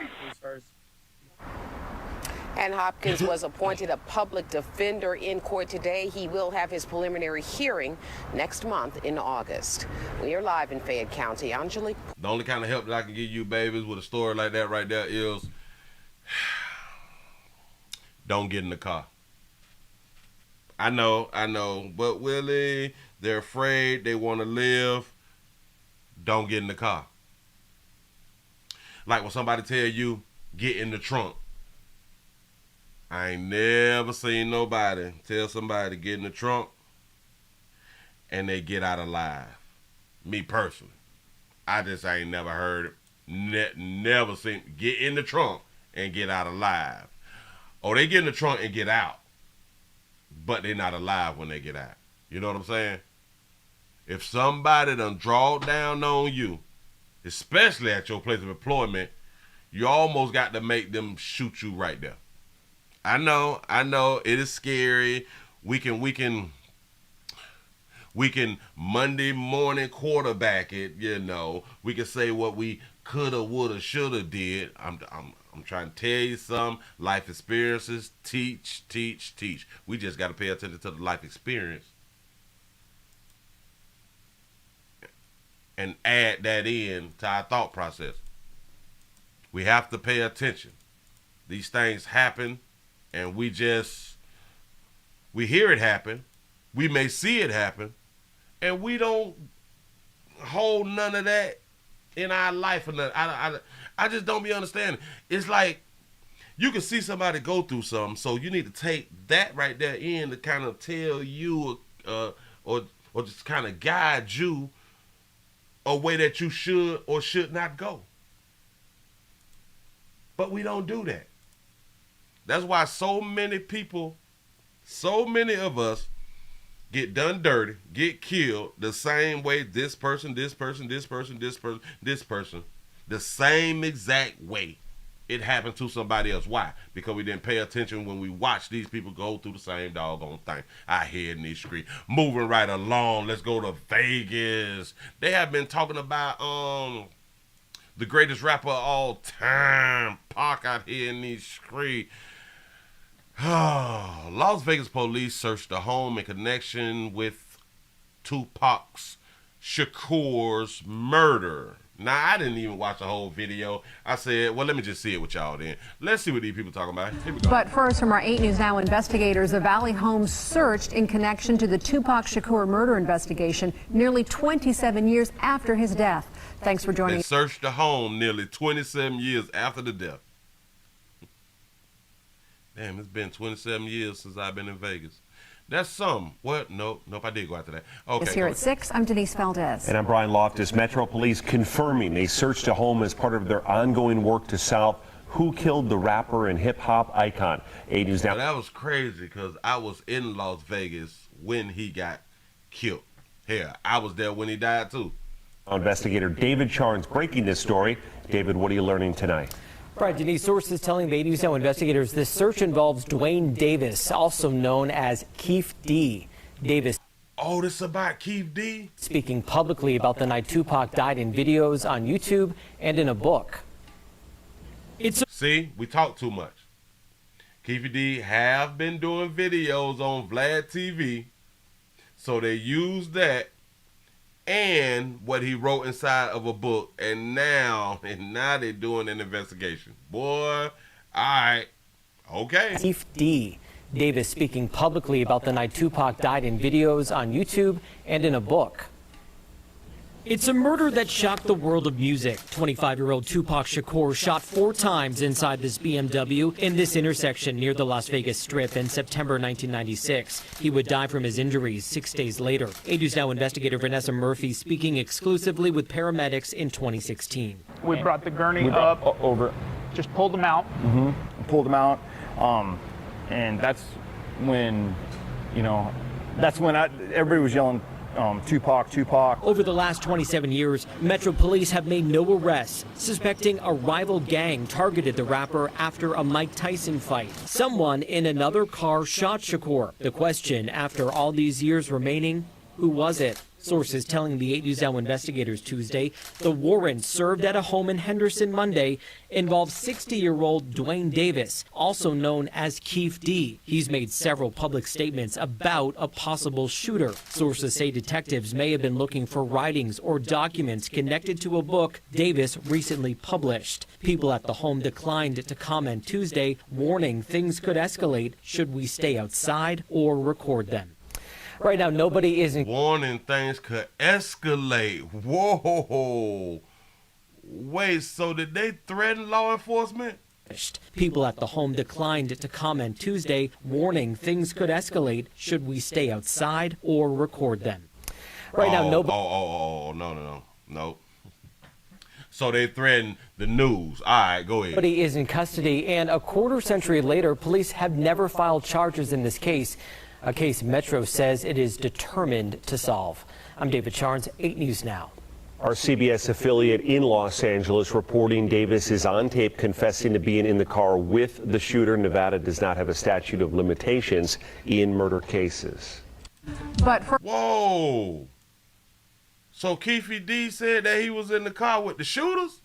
And Hopkins was appointed a public defender in court today. He will have his preliminary hearing next month in August. We are live in Fayette County. Angelique. The only kind of help that I can give you, babies, with a story like that right there is don't get in the car. I know, but Willie, they're afraid, they want to live. Don't get in the car. Like when somebody tell you, get in the trunk. I ain't never seen nobody tell somebody to get in the trunk and they get out alive. Me personally. I just ain't never heard it. Never seen get in the trunk and get out alive. Or they get in the trunk and get out, but they're not alive when they get out. You know what I'm saying? If somebody done draw down on you, especially at your place of employment, you almost got to make them shoot you right there. I know, it is scary. We can Monday morning quarterback it, you know. We can say what we coulda, woulda, shoulda did. I'm trying to tell you something. Life experiences teach. We just got to pay attention to the life experience and add that in to our thought process. We have to pay attention. These things happen. And we hear it happen, we may see it happen, and we don't hold none of that in our life. I just don't be understanding. It's like you can see somebody go through something, so you need to take that right there in to kind of tell you or just kind of guide you a way that you should or should not go. But we don't do that. That's why so many of us get done dirty, get killed the same way this person, the same exact way it happened to somebody else. Why? Because we didn't pay attention when we watched these people go through the same doggone thing out here in these streets. Moving right along, let's go to Vegas. They have been talking about the greatest rapper of all time, Pac, out here in these streets. Las Vegas police searched a home in connection with Tupac Shakur's murder. Now, I didn't even watch the whole video. I said, well, let me just see it with y'all then. Let's see what these people talking about. Here we go. But first, from our 8 News Now investigators, the Valley home searched in connection to the Tupac Shakur murder investigation nearly 27 years after his death. Thanks for joining. They searched the home nearly 27 years after the death. Damn, it's been 27 years since I've been in Vegas. That's some. What? Nope, I did go after that. Okay. It's here at 6. I'm Denise Valdez. And I'm Brian Loftus. Metro Police confirming they searched a home as part of their ongoing work to solve who killed the rapper and hip-hop icon. 8 News Now. That was crazy because I was in Las Vegas when he got killed. Hell, I was there when he died too. Investigator David Charnes breaking this story. David, what are you learning tonight? Right, Denise, sources telling the 8 News Now investigators this search involves Dwayne Davis, also known as Keith D. Davis. Oh, this is about Keith D? Speaking publicly about the night Tupac died in videos on YouTube and in a book. See, we talk too much. Keith D have been doing videos on Vlad TV, so they used that and what he wrote inside of a book, and now they're doing an investigation. Boy, all right, okay. Keith D. Davis speaking publicly about the night Tupac died in videos on YouTube and in a book. It's a murder that shocked the world of music. 25-year-old Tupac Shakur shot 4 times inside this BMW in this intersection near the Las Vegas Strip in September 1996. He would die from his injuries 6 days later. 8 News Now investigator Vanessa Murphy speaking exclusively with paramedics in 2016. We brought the gurney up, over, just pulled him out. Pulled him out, and that's when, everybody was yelling, Tupac, Tupac. Over the last 27 years, Metro Police have made no arrests, suspecting a rival gang targeted the rapper after a Mike Tyson fight. Someone in another car shot Shakur. The question, after all these years remaining, who was it? Sources telling the 8 News Now investigators Tuesday the warrant served at a home in Henderson Monday involved 60-year-old Dwayne Davis, also known as Keith D. He's made several public statements about a possible shooter. Sources say detectives may have been looking for writings or documents connected to a book Davis recently published. People at the home declined to comment Tuesday, warning things could escalate should we stay outside or record them. Right now, nobody is warning things could escalate. Whoa. Wait, so did they threaten law enforcement? People at the home declined to comment Tuesday, warning things could escalate should we stay outside or record them. Right now, nobody. No. So they threatened the news. All right, go ahead. Nobody is in custody, and a quarter century later, police have never filed charges in this case. A case Metro says it is determined to solve. I'm David Charnes, 8 News Now. Our CBS affiliate in Los Angeles reporting Davis is on tape confessing to being in the car with the shooter. Nevada does not have a statute of limitations in murder cases. But whoa. So Keith D said that he was in the car with the shooters?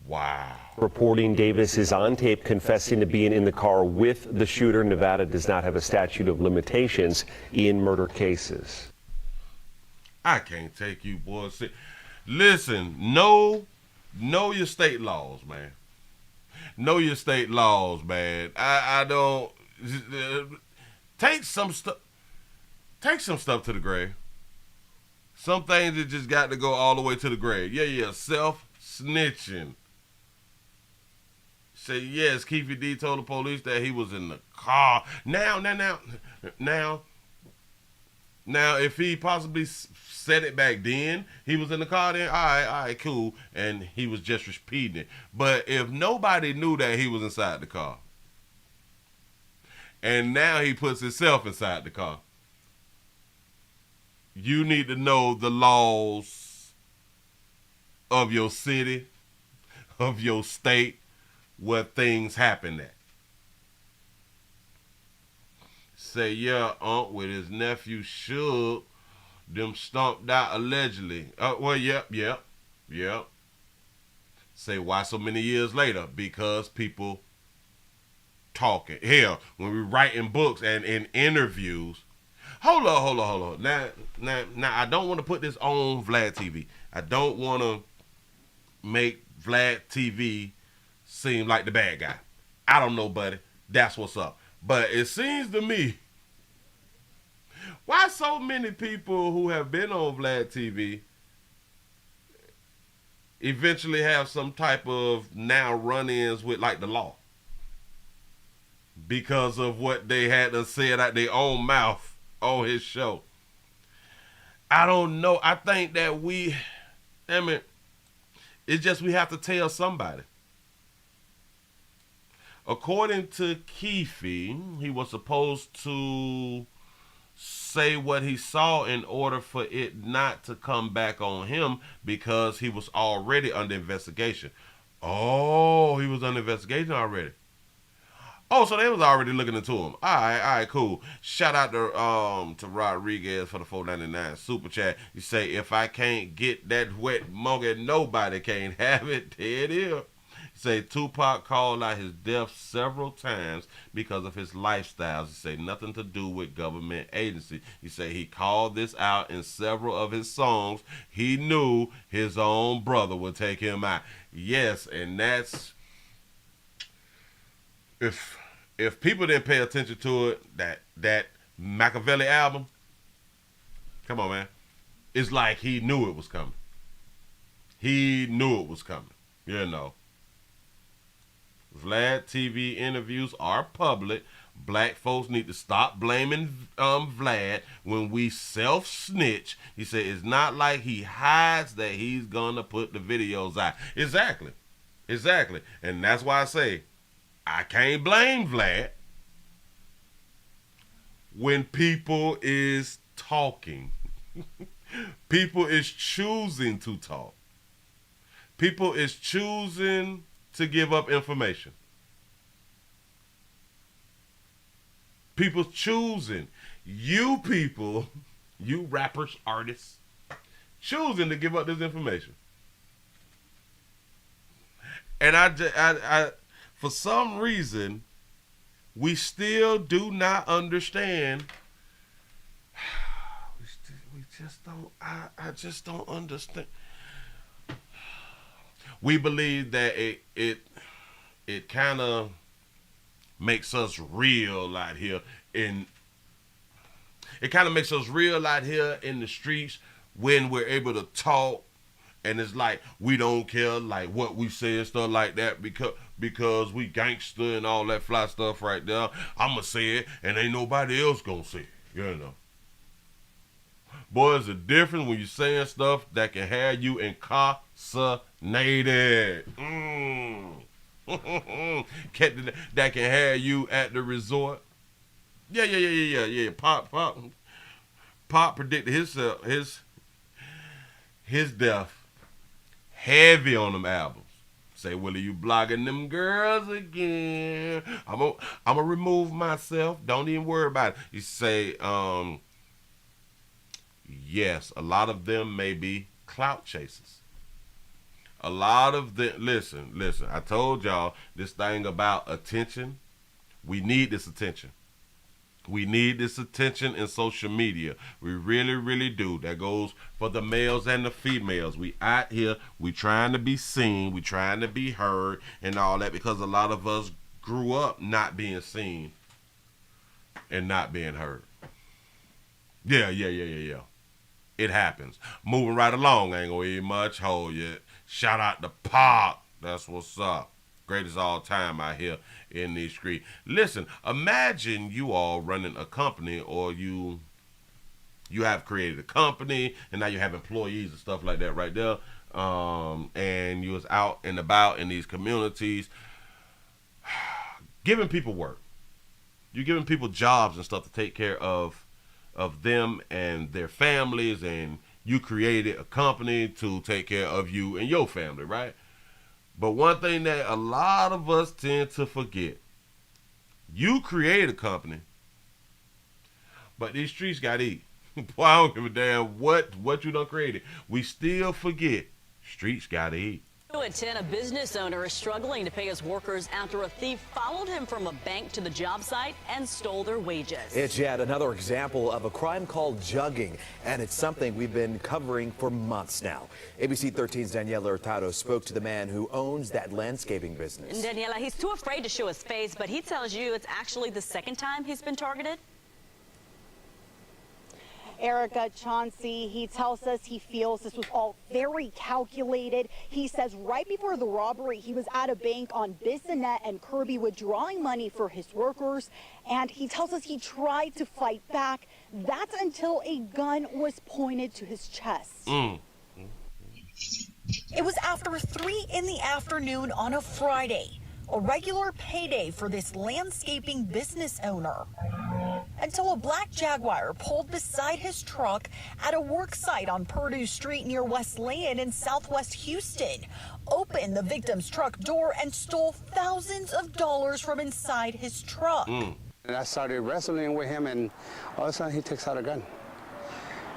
Wow. Reporting Davis is on tape confessing to being in the car with the shooter. Nevada does not have a statute of limitations in murder cases. I can't take you, boys. Listen, know your state laws, man. Know your state laws, man. I don't take some stuff to the grave. Some things that just got to go all the way to the grave. Yeah, self-snitching. Say yes, Keith D told the police that he was in the car. Now, if he possibly said it back then, he was in the car then, all right, cool, and he was just repeating it. But if nobody knew that he was inside the car, and now he puts himself inside the car, you need to know the laws of your city, of your state, where things happen at. Say, yeah, Unc with his nephew Suge, them stomped out allegedly. Yep. Say, why so many years later? Because people talking. Hell, when we writing books and in interviews. Hold on. Now, I don't want to put this on Vlad TV. I don't want to make Vlad TV seem like the bad guy. I don't know, buddy. That's what's up. But it seems to me, why so many people who have been on Vlad TV eventually have some type of now run-ins with like the law? Because of what they had to say out their own mouth on his show. I don't know. I think that it's just we have to tell somebody. According to Keefe, he was supposed to say what he saw in order for it not to come back on him because he was already under investigation. Oh, he was under investigation already. Oh, so they was already looking into him. All right, cool. Shout out to Rodriguez for the $4.99 super chat. You say, if I can't get that wet monkey, nobody can have it. There it is. You say, Tupac called out his death several times because of his lifestyles. You say, nothing to do with government agency. You say, he called this out in several of his songs. He knew his own brother would take him out. Yes, and that's... If people didn't pay attention to it, that Machiavelli album, come on, man. It's like he knew it was coming. He knew it was coming. You know. Vlad TV interviews are public. Black folks need to stop blaming Vlad when we self-snitch. He said it's not like he hides that he's going to put the videos out. Exactly. And that's why I say, I can't blame Vlad when people is talking. People is choosing to talk. People is choosing to give up information. People choosing. You people, you rappers, artists, choosing to give up this information. And I for some reason, we still do not understand. We just don't. I just don't understand. We believe that it kind of makes us real out here in. It kind of makes us real out here in the streets when we're able to talk. And it's like, we don't care, like, what we say and stuff like that because we gangster and all that fly stuff right there. I'm going to say it, and ain't nobody else going to say it, you know. Boy, there's a difference when you're saying stuff that can have you incarcerated. That can have you at the resort. Yeah. Pop predicted his death. Heavy on them albums. Say, Willie, you blogging them girls again. I'm gonna remove myself. Don't even worry about it. You say, yes, a lot of them may be clout chasers. A lot of them, listen, I told y'all this thing about attention. We need this attention. We need this attention in social media. We really, really do. That goes for the males and the females. We out here, we trying to be seen, we trying to be heard and all that because a lot of us grew up not being seen and not being heard. Yeah. It happens. Moving right along, ain't gonna eat much hold yet. Shout out to Pop. That's what's up. Greatest all time out here in these streets. Listen, imagine you all running a company, or you have created a company and now you have employees and stuff like that right there. And you was out and about in these communities giving people work. You're giving people jobs and stuff to take care of them and their families, and you created a company to take care of you and your family, right? But one thing that a lot of us tend to forget, you create a company, but these streets got to eat. Boy, I don't give a damn what you done created. We still forget streets got to eat. At 10, a business owner is struggling to pay his workers after a thief followed him from a bank to the job site and stole their wages. It's yet another example of a crime called jugging, and it's something we've been covering for months now. ABC 13's Daniela Hurtado spoke to the man who owns that landscaping business. Daniela, he's too afraid to show his face, but he tells you it's actually the second time he's been targeted. Erica, Chauncey, he tells us he feels this was all very calculated. He says right before the robbery, he was at a bank on Bissonnette and Kirby withdrawing money for his workers. And he tells us he tried to fight back. That's until a gun was pointed to his chest. It was after 3 in the afternoon on a Friday, a regular payday for this landscaping business owner, until a black Jaguar pulled beside his truck at a work site on Purdue Street near Wesleyan in southwest Houston, opened the victim's truck door and stole thousands of dollars from inside his truck. And I started wrestling with him, and all of a sudden he takes out a gun.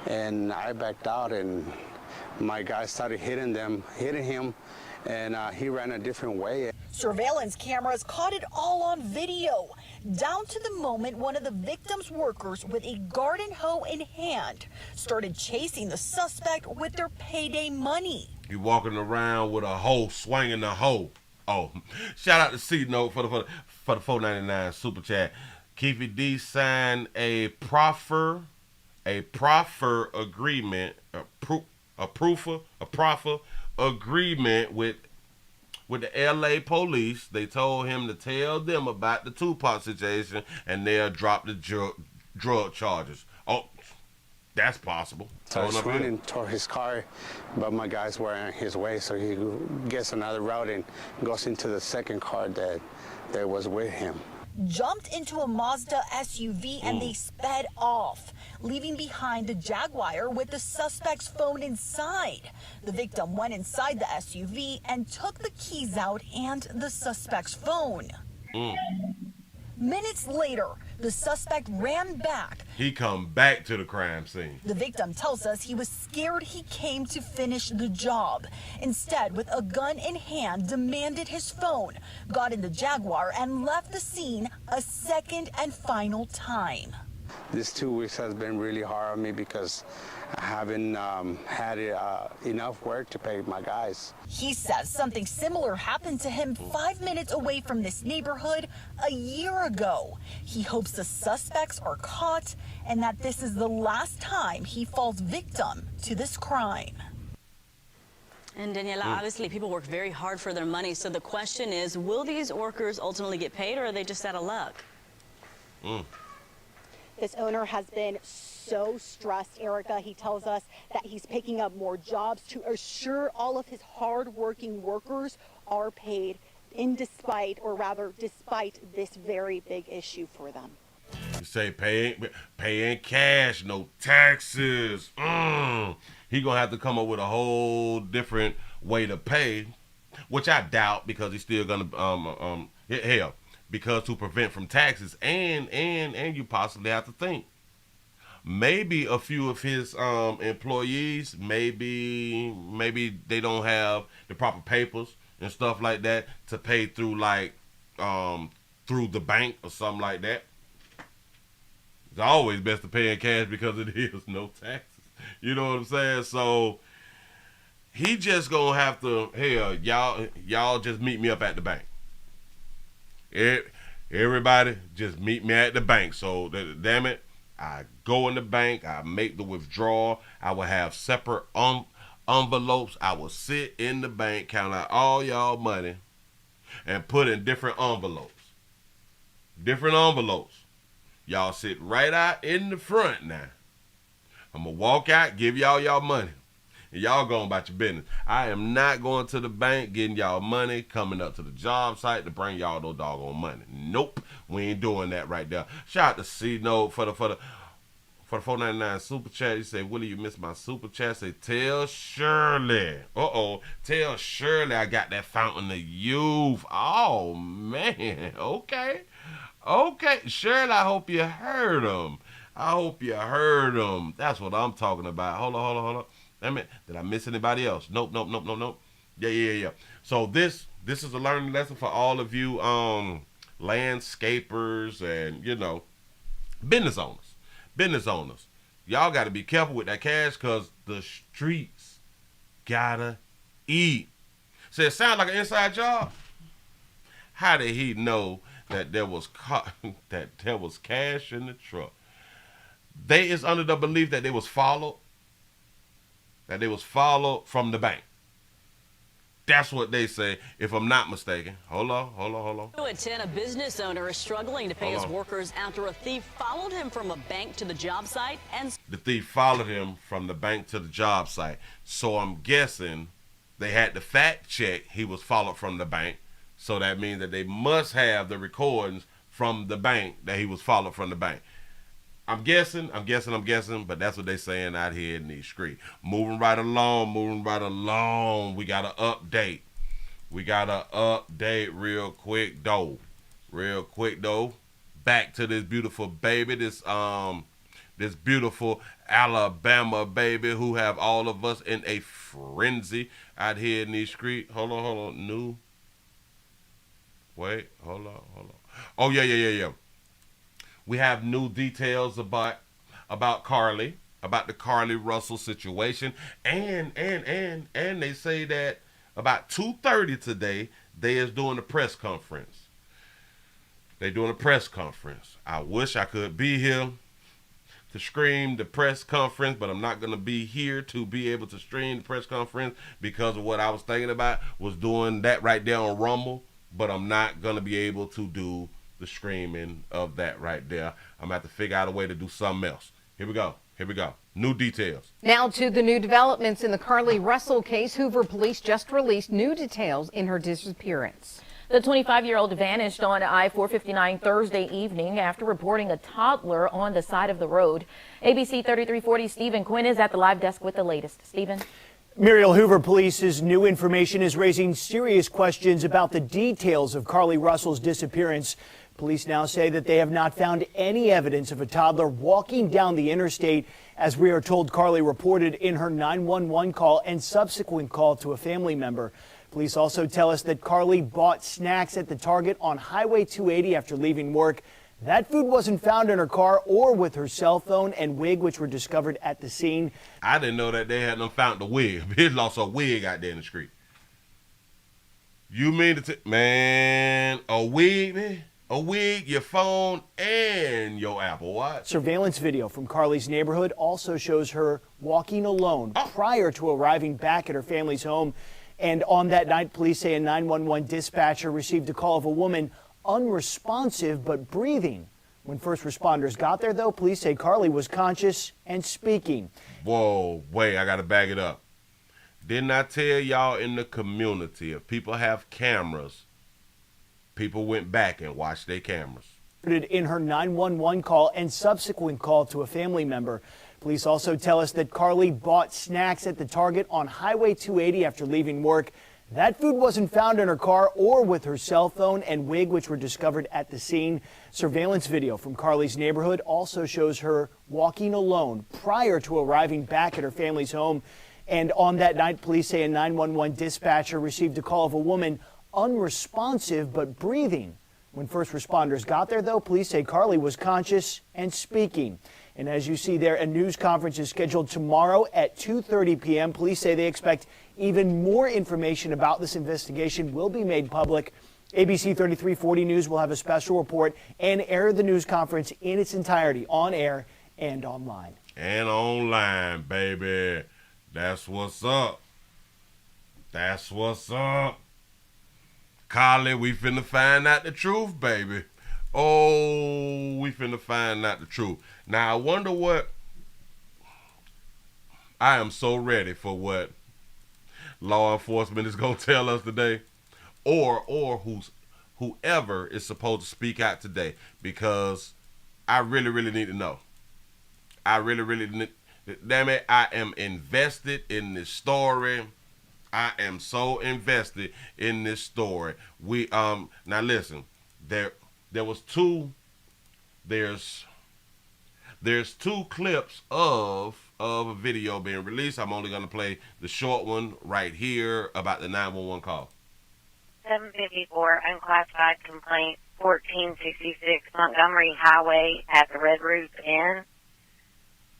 And I backed out, and my guys started hitting him, and he ran a different way. Surveillance cameras caught it all on video, down to the moment one of the victim's workers with a garden hoe in hand started chasing the suspect with their payday money. You walking around with a hoe, swinging the hoe. Oh, shout out to C-Note for the $4.99 super chat. Keefy D signed a proffer agreement, a proffer agreement with the LA police. They told him to tell them about the Tupac situation, and they'll drop the drug charges. Oh, that's possible. So I was running toward his car, but my guys were in his way, so he gets another route and goes into the second car that was with him. Jumped into a Mazda SUV and they sped off, leaving behind the Jaguar with the suspect's phone inside. The victim went inside the SUV and took the keys out and the suspect's phone. Minutes later, the suspect ran back. He come back to the crime scene. The victim tells us he was scared he came to finish the job. Instead, with a gun in hand, demanded his phone, got in the Jaguar, and left the scene a second and final time. This 2 weeks has been really hard on me because I haven't had enough work to pay my guys. He says something similar happened to him 5 minutes away from this neighborhood a year ago. He hopes the suspects are caught and that this is the last time he falls victim to this crime. And Daniela, obviously people work very hard for their money. So the question is, will these workers ultimately get paid, or are they just out of luck? This owner has been so stressed, Erica. He tells us that he's picking up more jobs to assure all of his hard-working workers are paid despite this very big issue for them. You say pay in cash, no taxes. He gonna have to come up with a whole different way to pay, which I doubt, because he's still gonna because to prevent from taxes, and you possibly have to think maybe a few of his employees, maybe they don't have the proper papers and stuff like that to pay through, like through the bank or something like that. It's always best to pay in cash because it is no taxes. You know what I'm saying? So he just gonna have to, y'all just meet me up at the bank. Everybody just meet me at the bank. So damn it, I go in the bank, I make the withdrawal, I will have separate envelopes. I will sit in the bank, count out all y'all money, and put in different envelopes. Y'all sit right out in the front now. I'm gonna walk out, give y'all money, and y'all going about your business. I am not going to the bank, getting y'all money, coming up to the job site to bring y'all no doggone money. Nope, we ain't doing that right there. Shout out to C-Note for the $4.99 super chat. He say, Willie, you missed my super chat. Say, tell Shirley. Tell Shirley I got that fountain of youth. Oh man, okay. Shirley, I hope you heard him. That's what I'm talking about. Hold on. Did I miss anybody else? Nope. Yeah. So this is a learning lesson for all of you landscapers and, you know, business owners. Y'all got to be careful with that cash because the streets gotta eat. So it sounds like an inside job. How did he know that there was cash in the truck? They is under the belief that they was followed from the bank. That's what they say, if I'm not mistaken. Hold on. At 10, a business owner is struggling to pay his workers after a thief followed him from a bank to the job site. And the thief followed him from the bank to the job site. So I'm guessing they had to fact check he was followed from the bank. So that means that they must have the recordings from the bank that he was followed from the bank. I'm guessing, but that's what they saying out here in these streets. Moving right along. We got to update. Real quick though. Back to this beautiful baby, this beautiful Alabama baby who have all of us in a frenzy out here in these streets. Hold on. Hold on. Oh, yeah. We have new details about Carly, about the Carly Russell situation, and they say that about 2:30 today they is doing a press conference. They doing a press conference. I wish I could be here to stream the press conference, but I'm not gonna be here to be able to stream the press conference because of what I was thinking about was doing that right there on Rumble, but I'm not gonna be able to do the streaming of that right there. I'm gonna have to figure out a way to do something else. Here we go. New details. Now to the new developments in the Carly Russell case. Hoover police just released new details in her disappearance. The 25-year-old vanished on I-459 Thursday evening after reporting a toddler on the side of the road. ABC 3340 Stephen Quinn is at the live desk with the latest. Stephen. Muriel, Hoover Police's new information is raising serious questions about the details of Carly Russell's disappearance. Police now say that they have not found any evidence of a toddler walking down the interstate. As we are told, Carly reported in her 911 call and subsequent call to a family member. Police also tell us that Carly bought snacks at the Target on Highway 280 after leaving work. That food wasn't found in her car or with her cell phone and wig, which were discovered at the scene. I didn't know that they hadn't found the wig. He lost a wig out there in the street. You mean to man, a wig, man? A wig, your phone, and your Apple Watch. Surveillance video from Carly's neighborhood also shows her walking alone prior to arriving back at her family's home. And on that night, police say a 911 dispatcher received a call of a woman unresponsive but breathing. When first responders got there, though, police say Carly was conscious and speaking. Whoa, wait, I gotta back it up. Didn't I tell y'all in the community, if people have cameras, people went back and watched their cameras? In her 911 call and subsequent call to a family member. Police also tell us that Carly bought snacks at the Target on Highway 280 after leaving work. That food wasn't found in her car or with her cell phone and wig, which were discovered at the scene. Surveillance video from Carly's neighborhood also shows her walking alone prior to arriving back at her family's home. And on that night, police say a 911 dispatcher received a call of a woman unresponsive but breathing. When first responders got there, though, police say Carly was conscious and speaking. And as you see there, a news conference is scheduled tomorrow at 2:30 p.m. Police say they expect even more information about this investigation will be made public. ABC 3340 News will have a special report and air the news conference in its entirety on air and online. And online, baby. That's what's up. That's what's up. Carly, we finna find out the truth, baby. Oh, we finna find out the truth. Now, I wonder what... I am so ready for what law enforcement is going to tell us today. Or whoever is supposed to speak out today. Because I really need to know. I really need... Damn it, I am invested in this story. I am so invested in this story. We now listen, there's two clips of of a video being released. I'm only going to play the short one right here about the 911 call. 754 unclassified complaint, 1466 Montgomery Highway at the Red Roof Inn.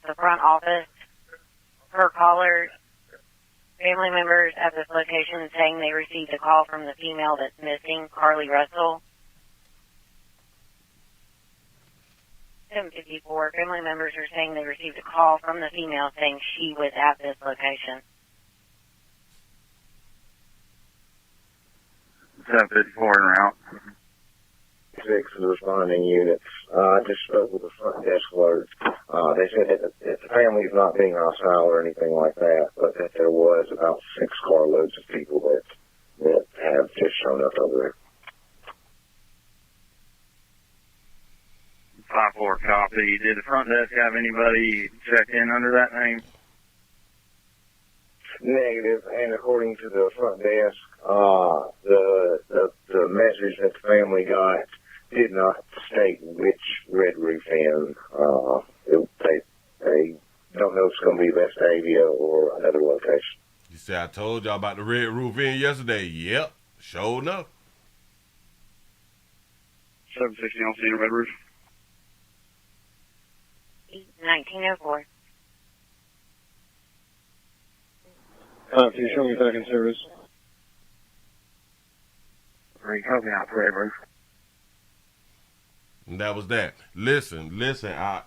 The front office. Per caller, family members at this location saying they received a call from the female that's missing, Carly Russell. 754 family members are saying they received a call from the female saying she was at this location. 754 en route. 6 of the responding units. I just spoke with the front desk clerk. They said that the family is not being hostile or anything like that, but that there was about 6 carloads of people that have just shown up over there. 5-4 copy. Did the front desk have anybody check in under that name? Negative, and according to the front desk, the message that the family got did not state which Red Roof Inn. They don't know if it's going to be Vestavia or another location. You say I told y'all about the Red Roof Inn yesterday. Yep, sure enough. 760 on scene, Red Roof. 1904. Can you show me back in service? Copy out, Red Roof. And that was that. Listen. I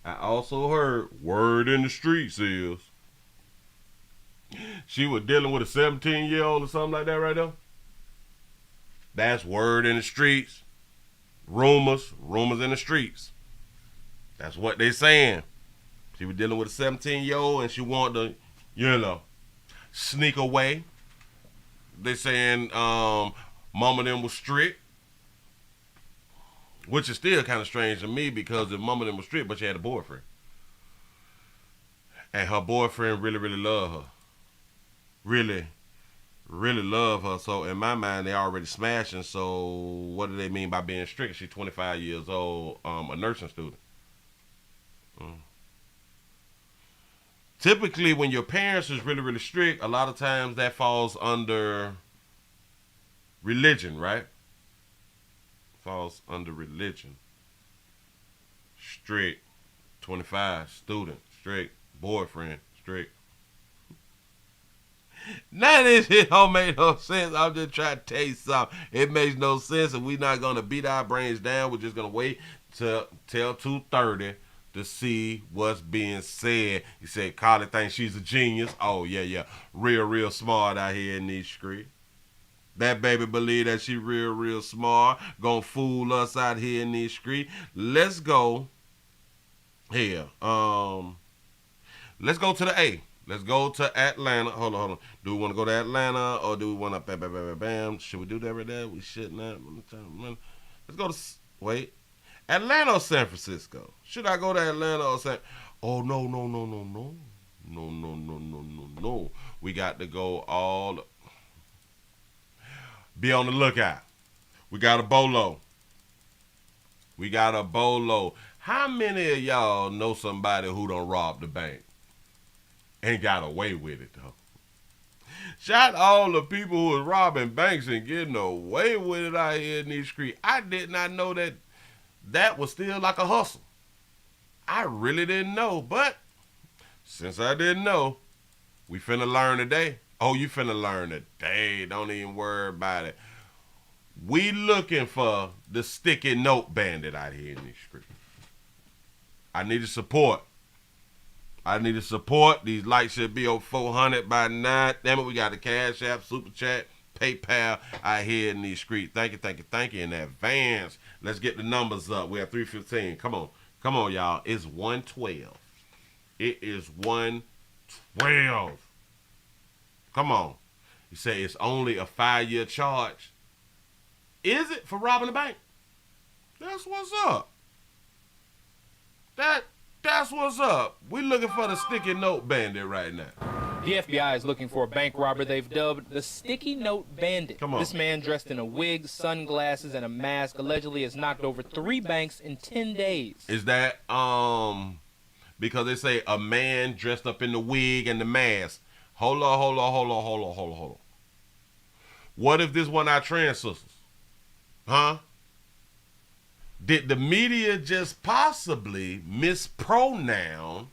also heard word in the streets is she was dealing with a 17-year-old or something like that right there. That's word in the streets. Rumors in the streets. That's what they saying. She was dealing with a 17-year-old and she wanted to, sneak away. They saying mama them was strict. Which is still kind of strange to me because if mama them was strict, but she had a boyfriend. And her boyfriend really, really loved her. Really, really love her. So in my mind, they already smashing. So what do they mean by being strict? She's 25 years old, a nursing student. Typically, when your parents is really, really strict, a lot of times that falls under religion, right? Falls under religion. Strict, 25, student, strict, boyfriend, strict. None of this shit don't make no sense. I'm just trying to tell you something. It makes no sense, and we're not going to beat our brains down. We're just going to wait till 2:30 to see what's being said. He said, Carly thinks she's a genius. Oh, yeah. Real smart out here in these streets. That baby believe that she real smart. Gonna fool us out here in these streets. Let's go here. Let's go to the A. Let's go to Atlanta. Hold on. Do we want to go to Atlanta or do we want to bam? Should we do that right there? We should not. Let's go to, wait. Atlanta or San Francisco? Should I go to Atlanta or San? Oh, no. No. We got to go all. Be on the lookout. We got a bolo. How many of y'all know somebody who done robbed the bank and got away with it, though? Shout all the people who was robbing banks and getting away with it out here in these streets. I did not know that was still like a hustle. I really didn't know, but since I didn't know, we finna learn today. Oh, you finna learn today. Don't even worry about it. We looking for the sticky Note Bandit out here in these streets. I need support. These lights should be over 400 by 9. Damn it, we got the Cash App, Super Chat, PayPal out here in these streets. Thank you in advance. Let's get the numbers up. We have 315. Come on, y'all. It's 112. It is 112. Come on. You say it's only a 5-year charge. Is it for robbing a bank? That's what's up. That's what's up. We looking for the sticky Note Bandit right now. The FBI is looking for a bank robber they've dubbed the Sticky Note Bandit. Come on. This man dressed in a wig, sunglasses, and a mask allegedly has knocked over 3 banks in 10 days. Is that because they say a man dressed up in the wig and the mask. Hold on. What if this one of our trans sisters? Huh? Did the media just possibly mispronoun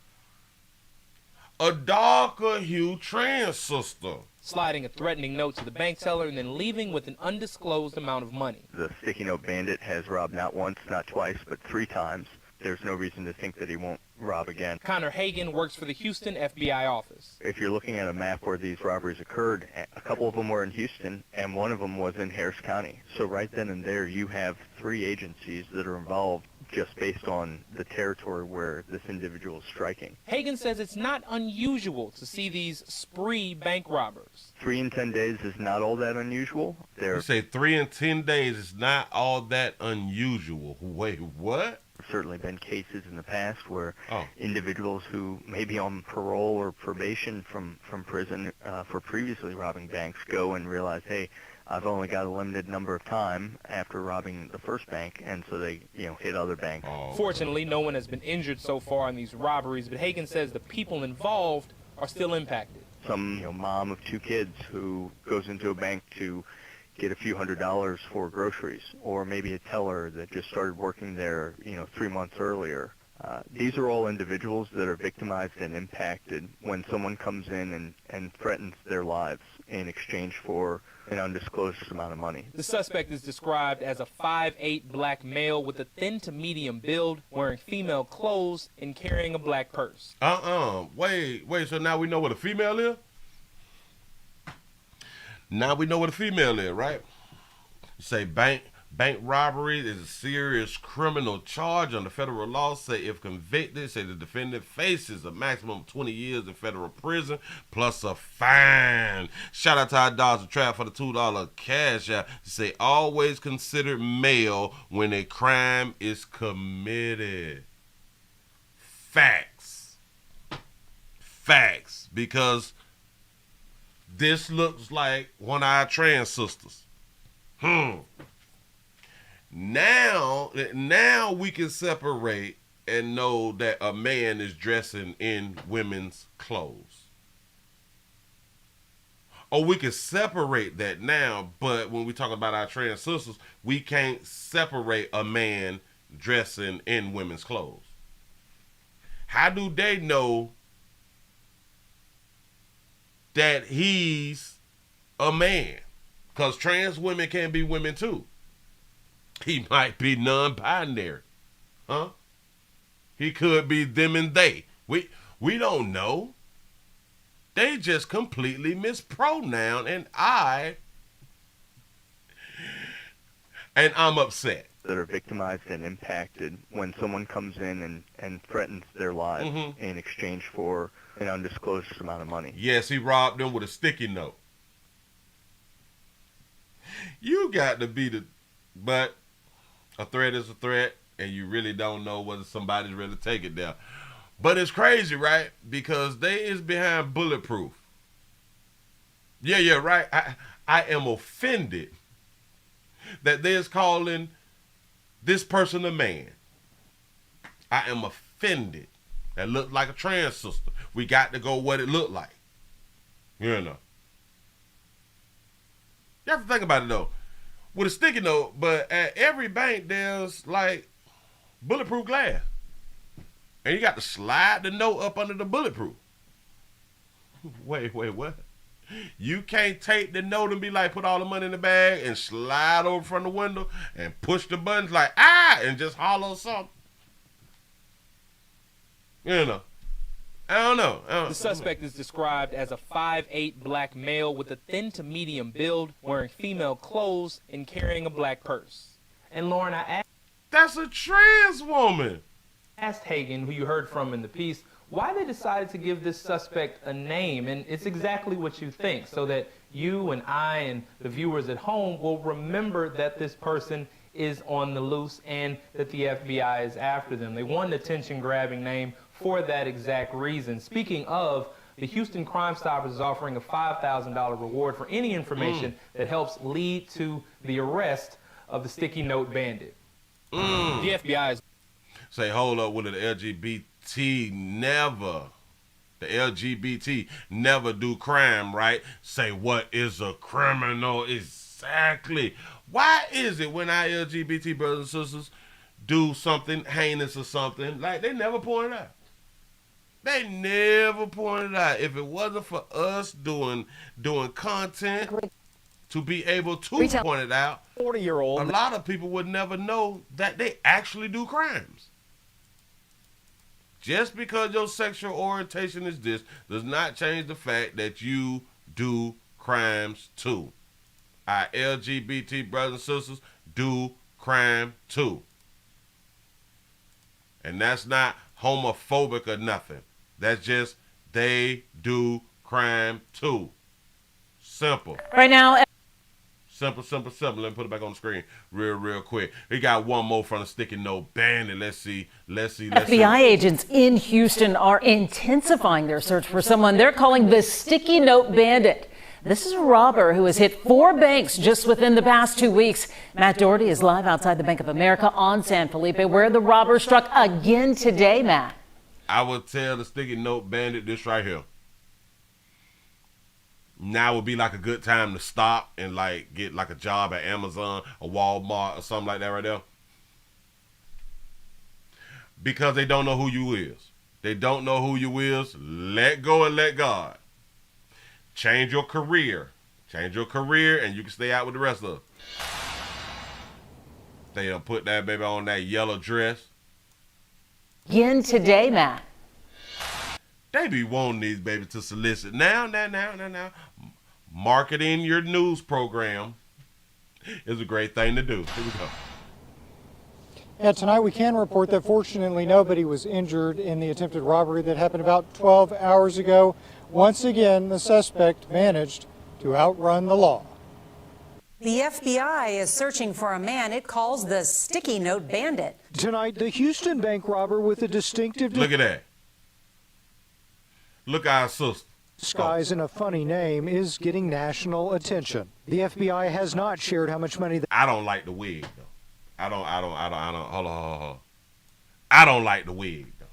a darker hue trans sister? Sliding a threatening note to the bank teller and then leaving with an undisclosed amount of money. The sticky note bandit has robbed not once, not twice, but 3 times. There's no reason to think that he won't rob again. Connor Hagan works for the Houston FBI office. If you're looking at a map where these robberies occurred, a couple of them were in Houston and one of them was in Harris County. So right then and there you have 3 agencies that are involved just based on the territory where this individual is striking. Hagan says it's not unusual to see these spree bank robbers. 3 in 10 days is not all that unusual. You say 3 in 10 days is not all that unusual. Wait, what? There's certainly been cases in the past where individuals who may be on parole or probation from prison for previously robbing banks go and realize, hey, I've only got a limited number of time after robbing the first bank, and so they, hit other banks. Fortunately, no one has been injured so far in these robberies, but Hagan says the people involved are still impacted. Some, mom of 2 kids who goes into a bank to get a few $100s for groceries, or maybe a teller that just started working there, 3 months earlier. These are all individuals that are victimized and impacted when someone comes in and threatens their lives in exchange for an undisclosed amount of money. The suspect is described as a 5'8" black male with a thin to medium build, wearing female clothes and carrying a black purse. Wait, so now we know what a female is? Now we know what a female is, right? You say bank robbery is a serious criminal charge under federal law. Say if convicted, say the defendant faces a maximum of 20 years in federal prison plus a fine. Shout out to our dogs of trap for the $2 cash out. Say always consider male when a crime is committed. Facts. Because this looks like one of our trans sisters. Now we can separate and know that a man is dressing in women's clothes. Or we can separate that now, but when we talk about our trans sisters, we can't separate a man dressing in women's clothes. How do they know that he's a man? Because trans women can be women too. He might be non-binary. Huh? He could be them and they. We don't know. They just completely mispronoun and I'm upset. That are victimized and impacted when someone comes in and threatens their lives in exchange for an undisclosed amount of money. Yes, he robbed them with a sticky note. You got to be but a threat is a threat, and you really don't know whether somebody's ready to take it down. But it's crazy, right? Because they is behind bulletproof. Yeah, right. I am offended that they is calling this person a man. I am offended. That looked like a trans sister. We got to go what it looked like. You know. You have to think about it though. With a sticky note, but at every bank there's like bulletproof glass. And you got to slide the note up under the bulletproof. Wait, what? You can't take the note and be like, put all the money in the bag and slide over from the window and push the buttons like, and just hollow something. You know. I don't know. The suspect is described as a 5'8" black male with a thin to medium build, wearing female clothes and carrying a black purse. And Lauren, that's a trans woman. Asked Hagan, who you heard from in the piece, why they decided to give this suspect a name, and it's exactly what you think, so that you and I and the viewers at home will remember that this person is on the loose and that the FBI is after them. They want an attention-grabbing name for that exact reason. Speaking of, the Houston Crime Stoppers is offering a $5,000 reward for any information that helps lead to the arrest of the sticky note bandit. The FBI is... Say, hold up with the never, the LGBT never do crime, right? Say, what is a criminal? Exactly. Why is it when our LGBT brothers and sisters do something heinous or something, like they never point it out? They never pointed it out. If it wasn't for us doing content to be able to point it out, 40-year-old. A lot of people would never know that they actually do crimes. Just because your sexual orientation is this does not change the fact that you do crimes too. Our LGBT brothers and sisters do crime too. And that's not homophobic or nothing. That's just they do crime too. Simple. Right now. Simple. Let me put it back on the screen real quick. We got one more from the Sticky Note Bandit. Let's see. FBI agents in Houston are intensifying their search for someone they're calling the Sticky Note Bandit. This is a robber who has hit 4 banks just within the past 2 weeks. Matt Doherty is live outside the Bank of America on San Felipe, where the robber struck again today, Matt. I would tell the Sticky Note Bandit this right here. Now would be like a good time to stop and like get like a job at Amazon or Walmart or something like that right there. Because they don't know who you is. They don't know who you is. Let go and let God. Change your career. Change your career and you can stay out with the rest of it. They'll put that baby on that yellow dress. Again today, Matt. They be wanting these babies to solicit. Now. Marketing your news program is a great thing to do. Here we go. Yeah, tonight we can report that fortunately nobody was injured in the attempted robbery that happened about 12 hours ago. Once again, the suspect managed to outrun the law. The FBI is searching for a man it calls the Sticky Note Bandit. Tonight, the Houston bank robber with a distinctive... Look at that. Look at our sister. Disguise and a funny name is getting national attention. The FBI has not shared how much money... I don't like the wig, though. I don't, hold on. I don't like the wig, though.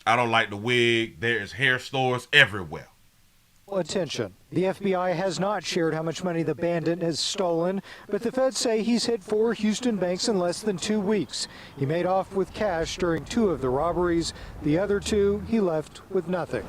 I don't like the wig. There's hair stores everywhere. Attention. The FBI has not shared how much money the bandit has stolen, but the feds say he's hit 4 Houston banks in less than 2 weeks. He made off with cash during 2 of the robberies. The other 2, he left with nothing.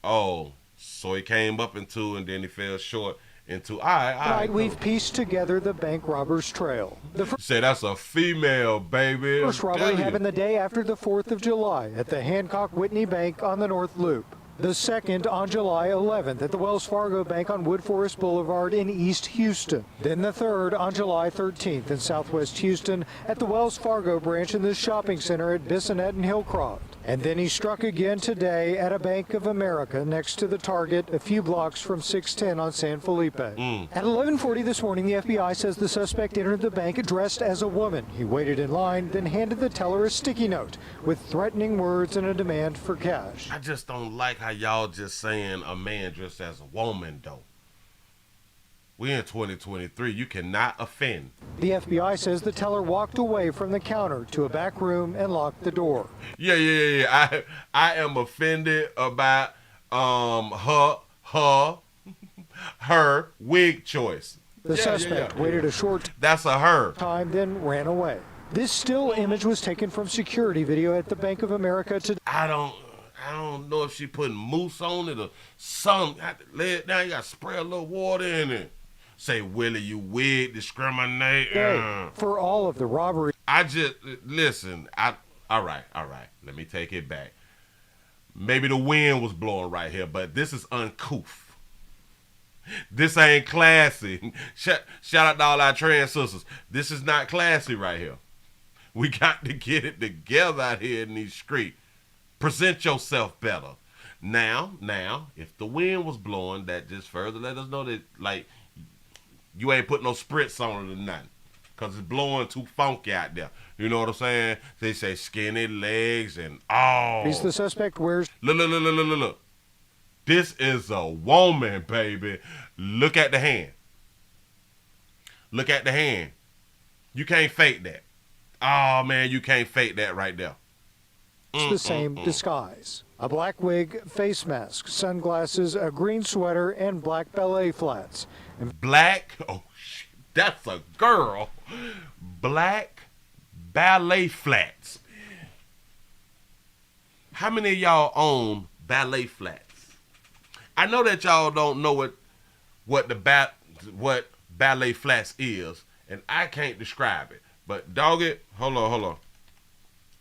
Oh, so he came up in 2 and then he fell short in 2. All right. We've pieced together the bank robber's trail. Say that's a female, baby. First robbery happened the day after the 4th of July at the Hancock Whitney Bank on the North Loop. The second on July 11th at the Wells Fargo Bank on Wood Forest Boulevard in East Houston. Then the third on July 13th in Southwest Houston at the Wells Fargo branch in the shopping center at Bissonnette and Hillcroft. And then he struck again today at a Bank of America next to the Target a few blocks from 610 on San Felipe. At 11:40 this morning, the FBI says the suspect entered the bank dressed as a woman. He waited in line, then handed the teller a sticky note with threatening words and a demand for cash. I just don't like how y'all just saying a man dressed as a woman, though. We in 2023. You cannot offend. The FBI says the teller walked away from the counter to a back room and locked the door. Yeah. I am offended about her wig choice. The suspect waited a short time, then ran away. This still image was taken from security video at the Bank of America today. I don't know if she putting mousse on it or something. Lay it down. You got to spray a little water in it. Say, Willie, you wig discriminate. For all of the robbery. Listen. All right. Let me take it back. Maybe the wind was blowing right here, but this is uncouth. This ain't classy. Shout out to all our trans sisters. This is not classy right here. We got to get it together out here in these streets. Present yourself better. Now, if the wind was blowing, that just further let us know that, like, you ain't put no spritz on it or nothing. Because it's blowing too funky out there. You know what I'm saying? They say skinny legs and He's the suspect wears... Look. This is a woman, baby. Look at the hand. You can't fake that. Oh, man, you can't fake that right there. It's the same disguise. A black wig, face mask, sunglasses, a green sweater, and black ballet flats. Black? Oh, shit, that's a girl. Black ballet flats. How many of y'all own ballet flats? I know that y'all don't know what ballet flats is, and I can't describe it. But dog it, hold on.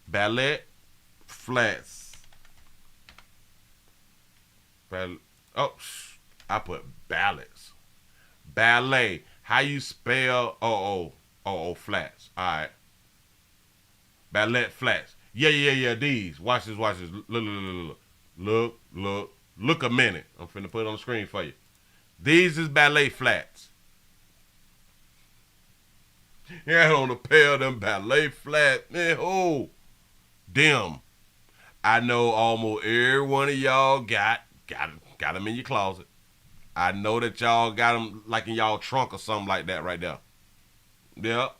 Ballet flats. I put ballads. Ballet. How you spell flats? All right. Ballet flats. Yeah. These. Watch this. Look a minute. I'm finna put it on the screen for you. These is ballet flats. Yeah, on a pair of them ballet flats. Man, oh, them. I know almost every one of y'all got them in your closet. I know that y'all got them like in y'all trunk or something like that right there. Yep.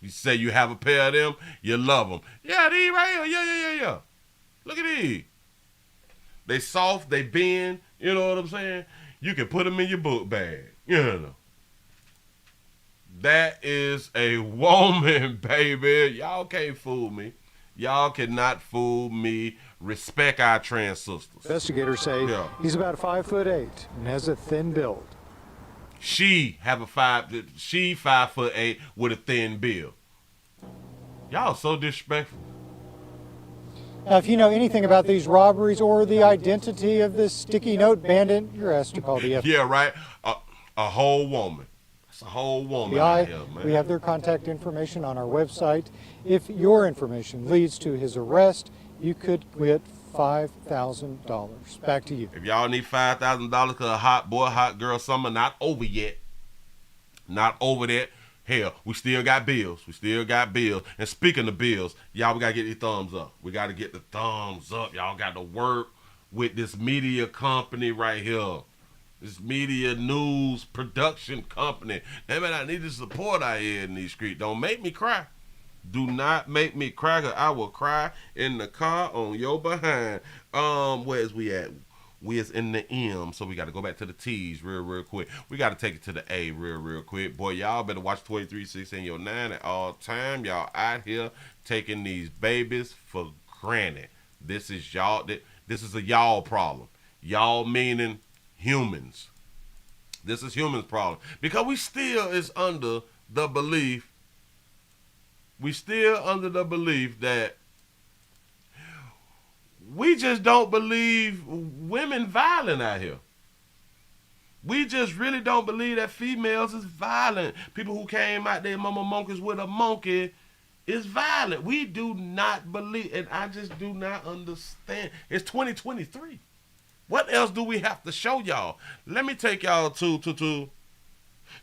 You say you have a pair of them, you love them. Yeah, these right here. Yeah. Look at these. They soft, they bend, you know what I'm saying? You can put them in your book bag, you know. That is a woman, baby. Y'all can't fool me. Y'all cannot fool me. Respect our trans sisters. Investigators say he's about 5'8" and has a thin build. She 5'8" with a thin build. Y'all so disrespectful. Now, if you know anything about these robberies or the identity of this sticky note bandit, you're asked to call the FBI. Yeah, right. A whole woman. It's a whole woman out here, man. We have their contact information on our website. If your information leads to his arrest, you could get $5,000. Back to you. If y'all need $5,000 because a hot boy, hot girl summer not over yet, not over that, hell, we still got bills. And speaking of bills, y'all, we got to get these thumbs up. We got to get the thumbs up. Y'all got to work with this media company right here. This media news production company. They may not need the support out here in these streets. Don't make me cry. Do not make me cry, because I will cry in the car on your behind. Where's we at? We is in the M, so we got to go back to the T's real quick. We got to take it to the A real quick. Boy, y'all better watch 23-6 and your 9 at all time. Y'all out here taking these babies for granted. This is y'all. This is a y'all problem. Y'all meaning humans. This is humans' problem. Because we still is under the belief. That we just don't believe women violent out here. We just really don't believe that females is violent. People who came out there, mama monkeys with a monkey, is violent. We do not believe, and I just do not understand. It's 2023. What else do we have to show y'all? Let me take y'all to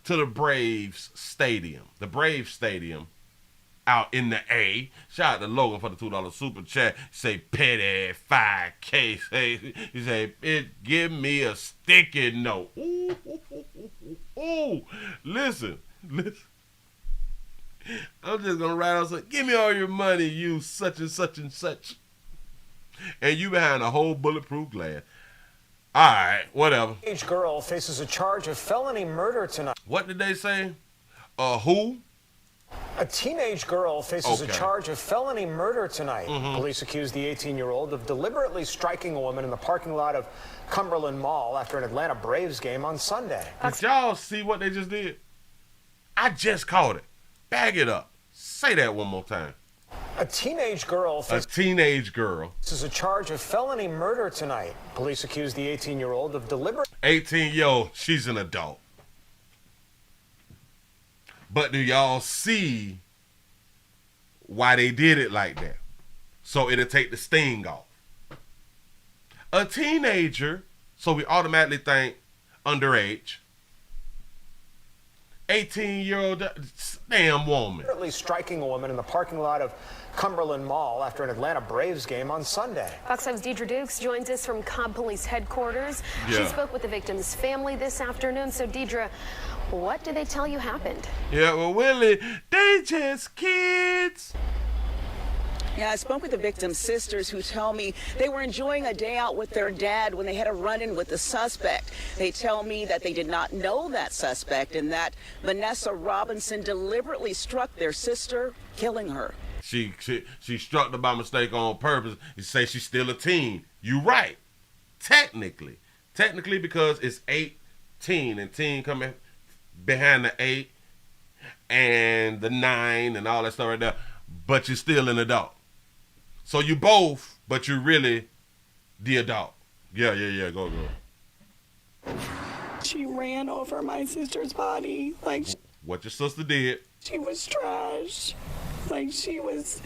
the Braves Stadium. The Braves Stadium out in the A. Shout out to Logan for the $2 super chat. Say petty 5K. He say, give me a sticky note. Ooh. Listen. I'm just gonna write out, give me all your money, you such and such and such. And you behind a whole bulletproof glass. All right, whatever. Teenage girl faces a charge of felony murder tonight. What did they say? Who? A teenage girl faces a charge of felony murder tonight. Police accuse the 18-year-old of deliberately striking a woman in the parking lot of Cumberland Mall after an Atlanta Braves game on Sunday. Did y'all see what they just did? I just caught it. Bag it up. Say that one more time. A teenage girl faces a charge of felony murder tonight. Police accuse the 18-year-old of deliberate... 18-year-old, she's an adult. But do y'all see why they did it like that? So it'll take the sting off. A teenager, so we automatically think underage. 18-year-old damn woman. Apparently striking a woman in the parking lot of Cumberland Mall after an Atlanta Braves game on Sunday. Fox 5's Deidre Dukes joins us from Cobb Police Headquarters. Yeah. She spoke with the victim's family this afternoon. So, Deidre, what did they tell you happened? Yeah, well, Willie, they just kids. Yeah, I spoke with the victim's sisters who tell me they were enjoying a day out with their dad when they had a run-in with the suspect. They tell me that they did not know that suspect and that Vanessa Robinson deliberately struck their sister, killing her. She struck her by mistake on purpose. You say she's still a teen. You right. Technically because it's 18 and teen coming behind the 8 and the 9 and all that stuff right there. But you're still an adult. So you both, but you're really the adult. Yeah, go. She ran over my sister's body. Like, What your sister did. she was trash. Like, she was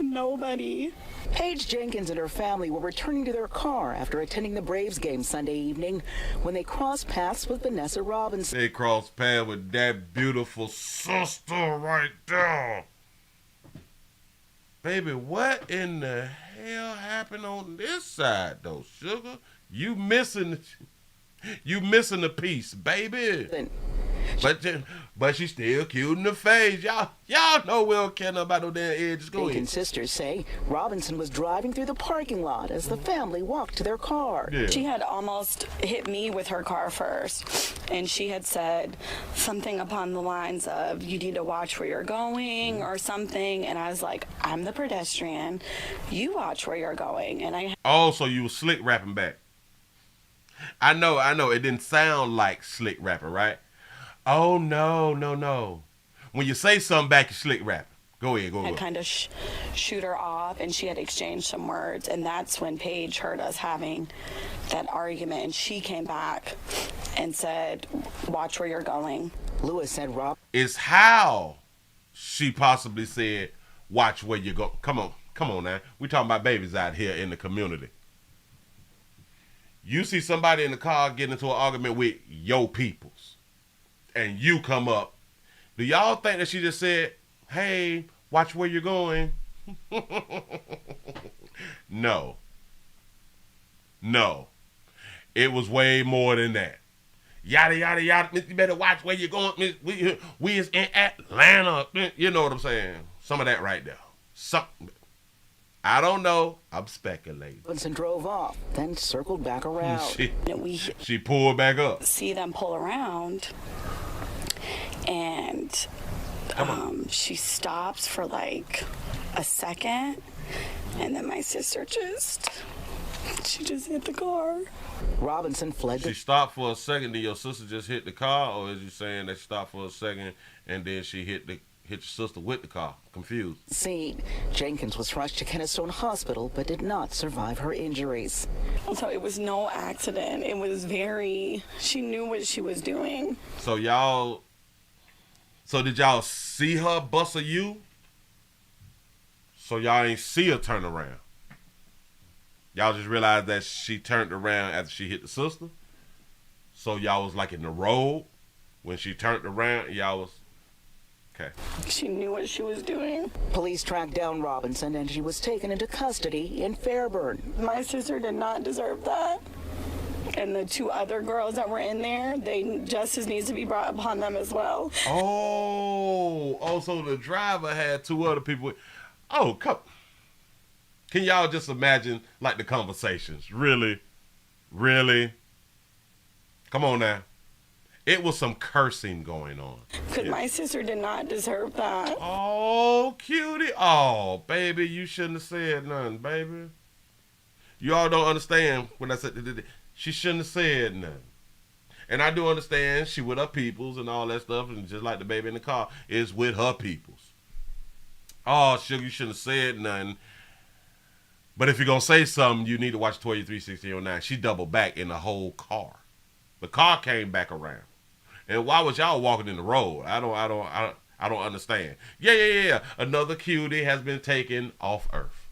nobody. Paige Jenkins and her family were returning to their car after attending the Braves game Sunday evening when they crossed paths with Vanessa Robinson. They crossed paths with that beautiful sister right there. Baby, what in the hell happened on this side, though, sugar? You missing the piece, baby. But she's still cute in the face. Y'all know we don't care nothing about no damn edges. Go ahead. Jenkins' sisters say Robinson was driving through the parking lot as the family walked to their car. Yeah. She had almost hit me with her car first, and she had said something upon the lines of, "You need to watch where you're going," or something, and I was like, "I'm the pedestrian. You watch where you're going." And I Oh, so you was slick rapping back. I know. It didn't sound like slick rapping, right? Oh, no. When you say something back, you slick rapping. Go ahead. had kind of shoot her off, and she had exchanged some words, and that's when Paige heard us having that argument, and she came back and said, "Watch where you're going." Lewis said It's how she possibly said, "Watch where you go." Come on now. We talking about babies out here in the community. You see somebody in the car getting into an argument with your peoples, and you come up. Do y'all think that she just said, "Hey, watch where you're going"? No. It was way more than that. Yada, yada, yada. You better watch where you're going. We is in Atlanta. You know what I'm saying? Some of that right there. I don't know. I'm speculating. Robinson drove off, then circled back around. She pulled back up. See them pull around, and she stops for like a second, and then my sister just hit the car. Robinson fled. She stopped for a second, then your sister just hit the car, or is you saying that she stopped for a second and then she hit your sister with the car? Confused. Scene. Jenkins was rushed to Kennestone Hospital but did not survive her injuries. So it was no accident. It was she knew what she was doing. So did y'all see her bust a U? So y'all ain't see her turn around? Y'all just realized that she turned around after she hit the sister? So y'all was like in the road when she turned around, y'all was... Okay. She knew what she was doing. Police tracked down Robinson and she was taken into custody in Fairburn. My sister did not deserve that. And the two other girls that were in there, justice needs to be brought upon them as well. Oh, so the driver had two other people. Oh, come. Can y'all just imagine, like, the conversations? Really? Come on now. It was some cursing going on. Because my sister did not deserve that. Oh, cutie. Oh, baby, you shouldn't have said nothing, baby. You all don't understand when I said she shouldn't have said nothing. And I do understand she with her peoples and all that stuff, and just like the baby in the car is with her peoples. Oh, sugar, you shouldn't have said nothing. But if you're going to say something, you need to watch 23-1609. She doubled back in the whole car. The car came back around. And why was y'all walking in the road? I don't understand. Yeah. Another cutie has been taken off Earth.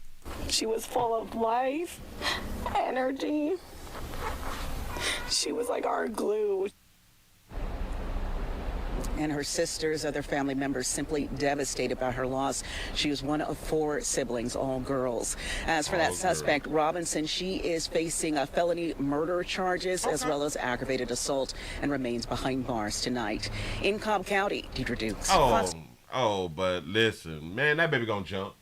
She was full of life, energy. She was like our glue. and her sisters, other family members, simply devastated by her loss. She was one of 4 siblings, all girls. As for that suspect, Robinson, she is facing a felony murder charges as well as aggravated assault and remains behind bars tonight. In Cobb County, Deidre Dukes. But listen, man, that baby gonna jump.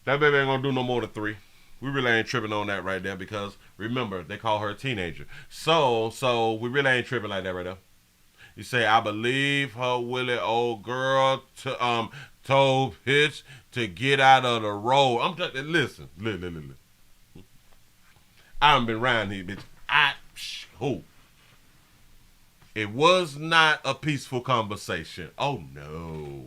That baby ain't gonna do no more than 3. We really ain't tripping on that right there because, remember, they call her a teenager. So we really ain't tripping like that right there. You say, I believe her Willie old girl told Hitch to get out of the road. I'm just, listen. I done been around here, bitch. It was not a peaceful conversation. Oh, no.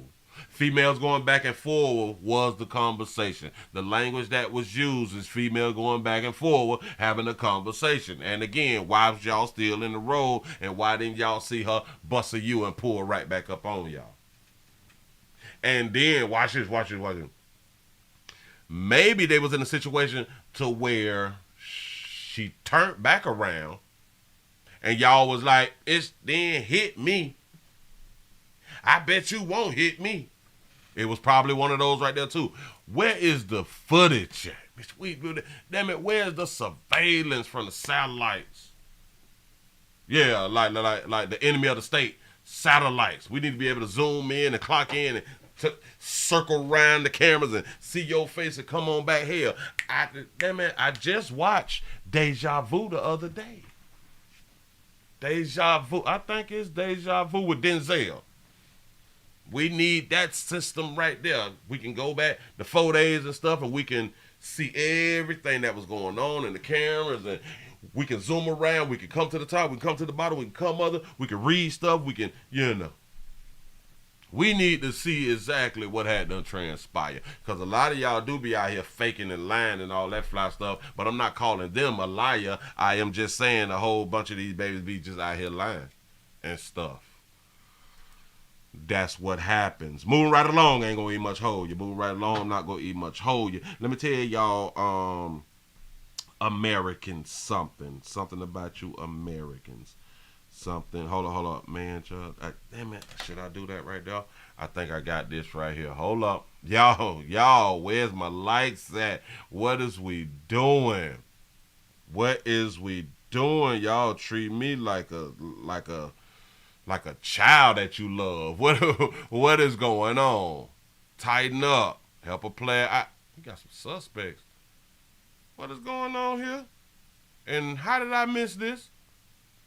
Females going back and forward was the conversation. The language that was used is female going back and forward having a conversation. And again, why was y'all still in the road and why didn't y'all see her bust a you and pull right back up on y'all? And then, watch this. Maybe they was in a situation to where she turned back around and y'all was like, it's then hit me. I bet you won't hit me. It was probably one of those right there too. Where is the footage at? Damn it, where's the surveillance from the satellites? Yeah, like the enemy of the state, satellites. We need to be able to zoom in and clock in and circle around the cameras and see your face and come on back here. I just watched Deja Vu the other day. Deja Vu. I think it's Deja Vu with Denzel. We need that system right there. We can go back the 4 days and stuff and we can see everything that was going on in the cameras and we can zoom around. We can come to the top. We can come to the bottom. We can come other. We can read stuff. We can, We need to see exactly what had done transpire. Because a lot of y'all do be out here faking and lying and all that fly stuff. But I'm not calling them a liar. I am just saying a whole bunch of these babies be just out here lying and stuff. That's what happens. Moving right along, ain't gonna eat much hold you. Moving right along, not gonna eat much hold you. Let me tell y'all, Americans something about you Americans. Something. Hold up, man. Damn it. Should I do that right there? I think I got this right here. Hold up. Y'all, where's my likes at? What is we doing? Y'all treat me like a child that you love. What is going on? Tighten up. Help a player. We got some suspects. What is going on here? And how did I miss this?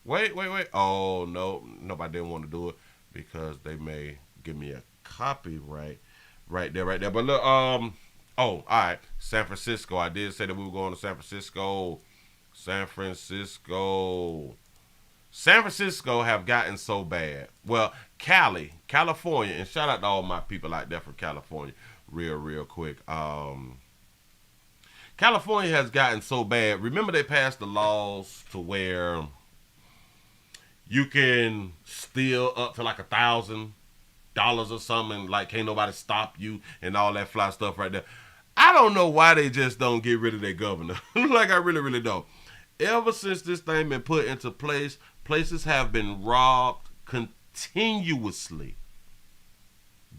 Wait. Oh, no. Nobody didn't want to do it because they may give me a copyright right there. But look, all right. San Francisco. I did say that we were going to San Francisco. San Francisco have gotten so bad. Well, California, and shout out to all my people out there from California, real quick. California has gotten so bad. Remember they passed the laws to where you can steal up to like $1,000 or something, like can't nobody stop you and all that fly stuff right there. I don't know why they just don't get rid of their governor. Like I really don't. Ever since this thing been put into place, places have been robbed continuously.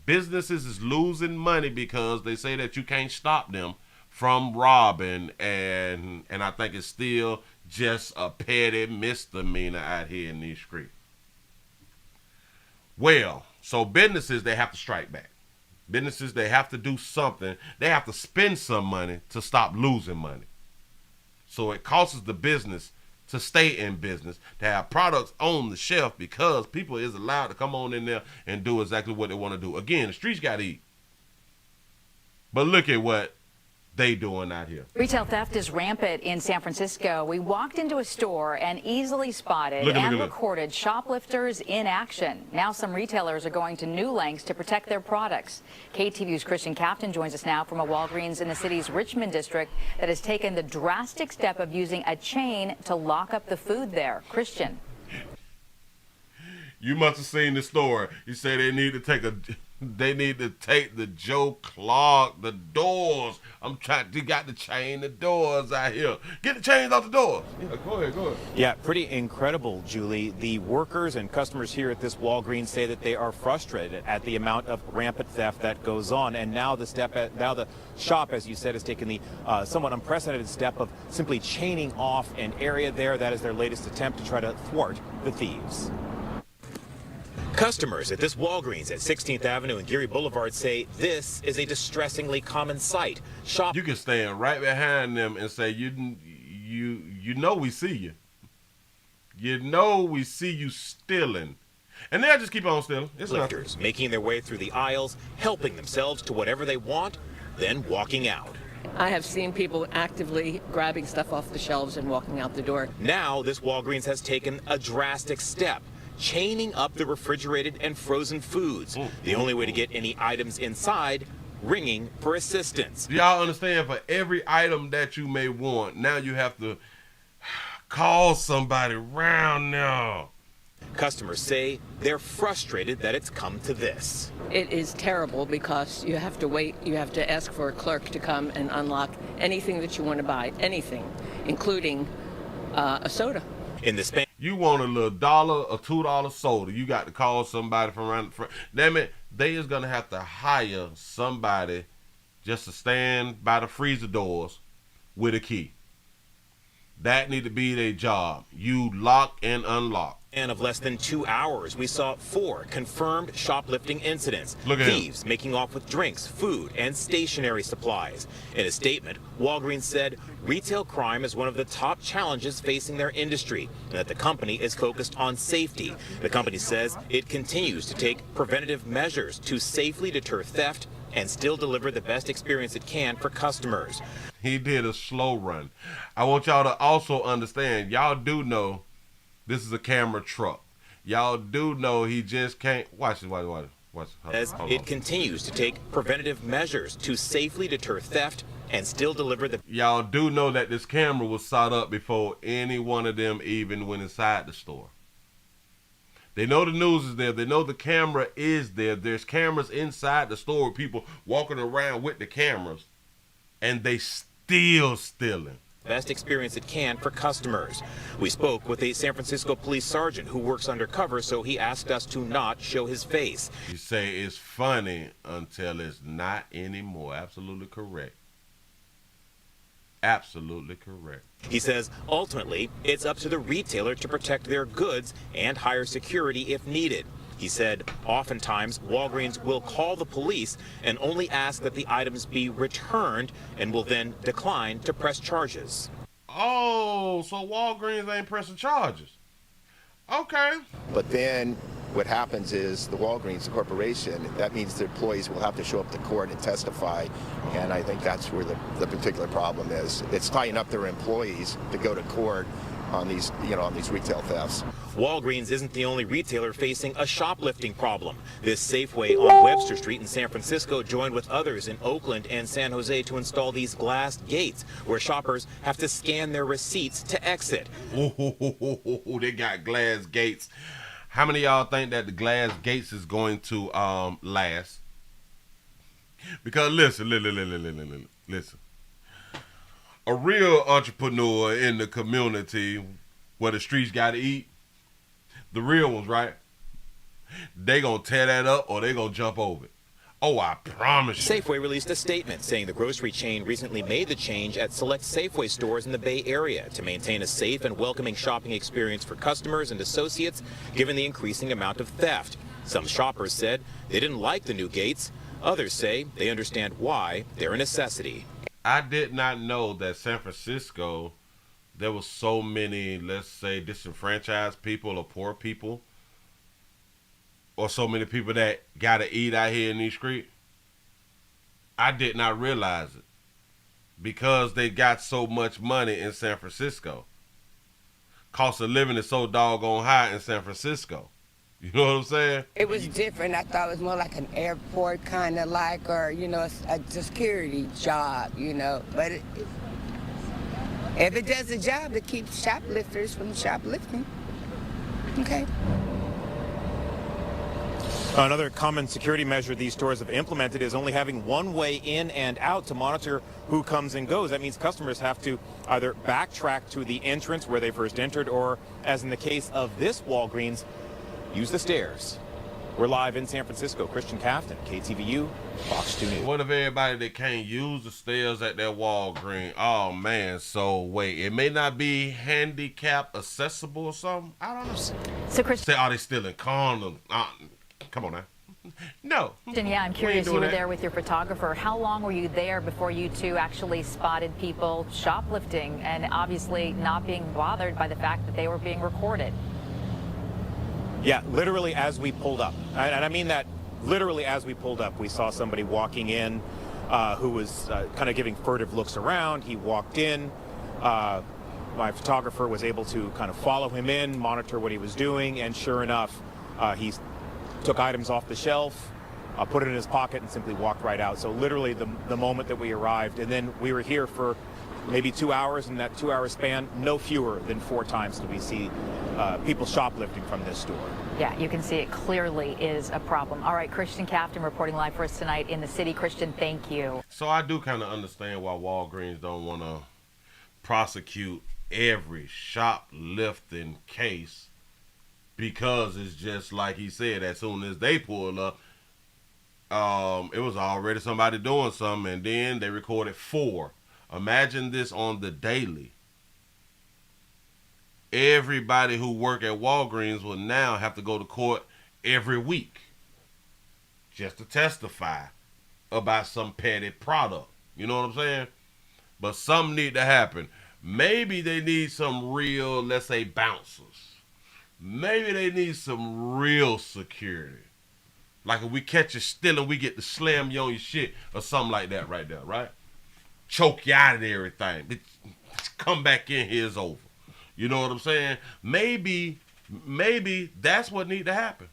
Businesses is losing money because they say that you can't stop them from robbing, and I think it's still just a petty misdemeanor out here in these streets. Well, so businesses, they have to strike back. Businesses, they have to do something. They have to spend some money to stop losing money. So it costs the business to stay in business, to have products on the shelf because people is allowed to come on in there and do exactly what they want to do. Again, the streets got to eat. But look at what they doing out here. Retail theft is rampant in San Francisco. We walked into a store and easily spotted and recorded shoplifters in action. Now some retailers are going to new lengths to protect their products. KTVU's Christian Captain joins us now from a Walgreens in the city's Richmond district that has taken the drastic step of using a chain to lock up the food there. Christian. You must have seen the story. You say they need to take They need to take the Joe Clark, the doors. You got to chain the doors out here. Get the chains off the doors. Yeah, go ahead. Yeah, pretty incredible, Julie. The workers and customers here at this Walgreens say that they are frustrated at the amount of rampant theft that goes on. And now the shop, as you said, has taken the somewhat unprecedented step of simply chaining off an area there. That is their latest attempt to try to thwart the thieves. Customers at this Walgreens at 16th Avenue and Geary Boulevard say this is a distressingly common sight. You can stand right behind them and say, you know we see you. You know we see you stealing. And they'll just keep on stealing. It's Lifters making their way through the aisles, helping themselves to whatever they want, then walking out. I have seen people actively grabbing stuff off the shelves and walking out the door. Now this Walgreens has taken a drastic step, chaining up the refrigerated and frozen foods. The only way to get any items inside, ringing for assistance. Y'all understand, for every item that you may want, now you have to call somebody around now. Customers say they're frustrated that it's come to this. It is terrible because you have to wait, you have to ask for a clerk to come and unlock anything that you want to buy, anything, including a soda. In the span, you want a little $1 or $2 soda, you got to call somebody from around the front. Damn it, they is gonna have to hire somebody just to stand by the freezer doors with a key. That need to be their job. You lock and unlock. And of less than 2 hours, we saw 4 confirmed shoplifting incidents. Thieves making off with drinks, food, and stationery supplies. In a statement, Walgreens said retail crime is one of the top challenges facing their industry, and that the company is focused on safety. The company says it continues to take preventative measures to safely deter theft and still deliver the best experience it can for customers. He did a slow run. I want y'all to also understand, y'all do know this is a camera truck. Y'all do know he just can't. Watch it. As it continues to take preventative measures to safely deter theft and still deliver the. Y'all do know that this camera was set up before any one of them even went inside the store. They know the news is there. They know the camera is there. There's cameras inside the store with people walking around with the cameras, and they still stealing. Best experience it can for customers. We spoke with a San Francisco police sergeant who works undercover, so he asked us to not show his face. You say it's funny until it's not anymore. Absolutely correct. Absolutely correct. He says ultimately it's up to the retailer to protect their goods and hire security if needed. He said oftentimes Walgreens will call the police and only ask that the items be returned and will then decline to press charges. Oh, so Walgreens ain't pressing charges. Okay. But then what happens is the Walgreens, the corporation, that means the employees will have to show up to court and testify. And I think that's where the particular problem is. It's tying up their employees to go to court on these, on these retail thefts. Walgreens isn't the only retailer facing a shoplifting problem. This Safeway on Webster Street in San Francisco joined with others in Oakland and San Jose to install these glass gates where shoppers have to scan their receipts to exit. Oh, they got glass gates. How many of y'all think that the glass gates is going to last? Because listen. A real entrepreneur in the community where the streets got to eat, the real ones, right? They gonna tear that up or they gonna jump over it. Oh, I promise you. Safeway released a statement saying the grocery chain recently made the change at select Safeway stores in the Bay Area to maintain a safe and welcoming shopping experience for customers and associates, given the increasing amount of theft. Some shoppers said they didn't like the new gates. Others say they understand why they're a necessity. I did not know that San Francisco, there was so many, let's say, disenfranchised people or poor people, or so many people that got to eat out here in these streets. I did not realize it because they got so much money in San Francisco. Cost of living is so doggone high in San Francisco. You know what I'm saying? It was different. I thought it was more like an airport kind of like, or, a security job, But if it does a job to keep shoplifters from shoplifting, okay. Another common security measure these stores have implemented is only having one way in and out to monitor who comes and goes. That means customers have to either backtrack to the entrance where they first entered, or, as in the case of this Walgreens, use the stairs. We're live in San Francisco. Christian Cafton, KTVU, Fox 2 News. What if everybody that can't use the stairs at that Walgreens? Oh, man. So, wait. It may not be handicap accessible or something? I don't know. So, Christian... Say, are they still in condoms? Come on now. No. Yeah, I'm curious. You were there with your photographer. How long were you there before you two actually spotted people shoplifting and obviously not being bothered by the fact that they were being recorded? Yeah, literally as we pulled up. And I mean that literally as we pulled up. We saw somebody walking in who was kind of giving furtive looks around. He walked in. My photographer was able to kind of follow him in, monitor what he was doing, and sure enough, he took items off the shelf, put it in his pocket, and simply walked right out. So literally the moment that we arrived, and then we were here for maybe 2 hours. In that 2 hour span, no fewer than 4 times did we see people shoplifting from this store. Yeah, you can see it clearly is a problem. All right, Christian Cafton reporting live for us tonight in the city. Christian, thank you. So I do kind of understand why Walgreens don't want to prosecute every shoplifting case, because it's just like he said, as soon as they pull up, it was already somebody doing something, and then they recorded 4. Imagine this on the daily. Everybody who work at Walgreens will now have to go to court every week just to testify about some petty product. You know what I'm saying? But something need to happen. Maybe they need some real, let's say, bouncers. Maybe they need some real security. Like if we catch you stealing, we get to slam you on your shit or something like that right there, right? Choke you out of everything. Come back in here, it's over. You know what I'm saying? Maybe that's what need to happen.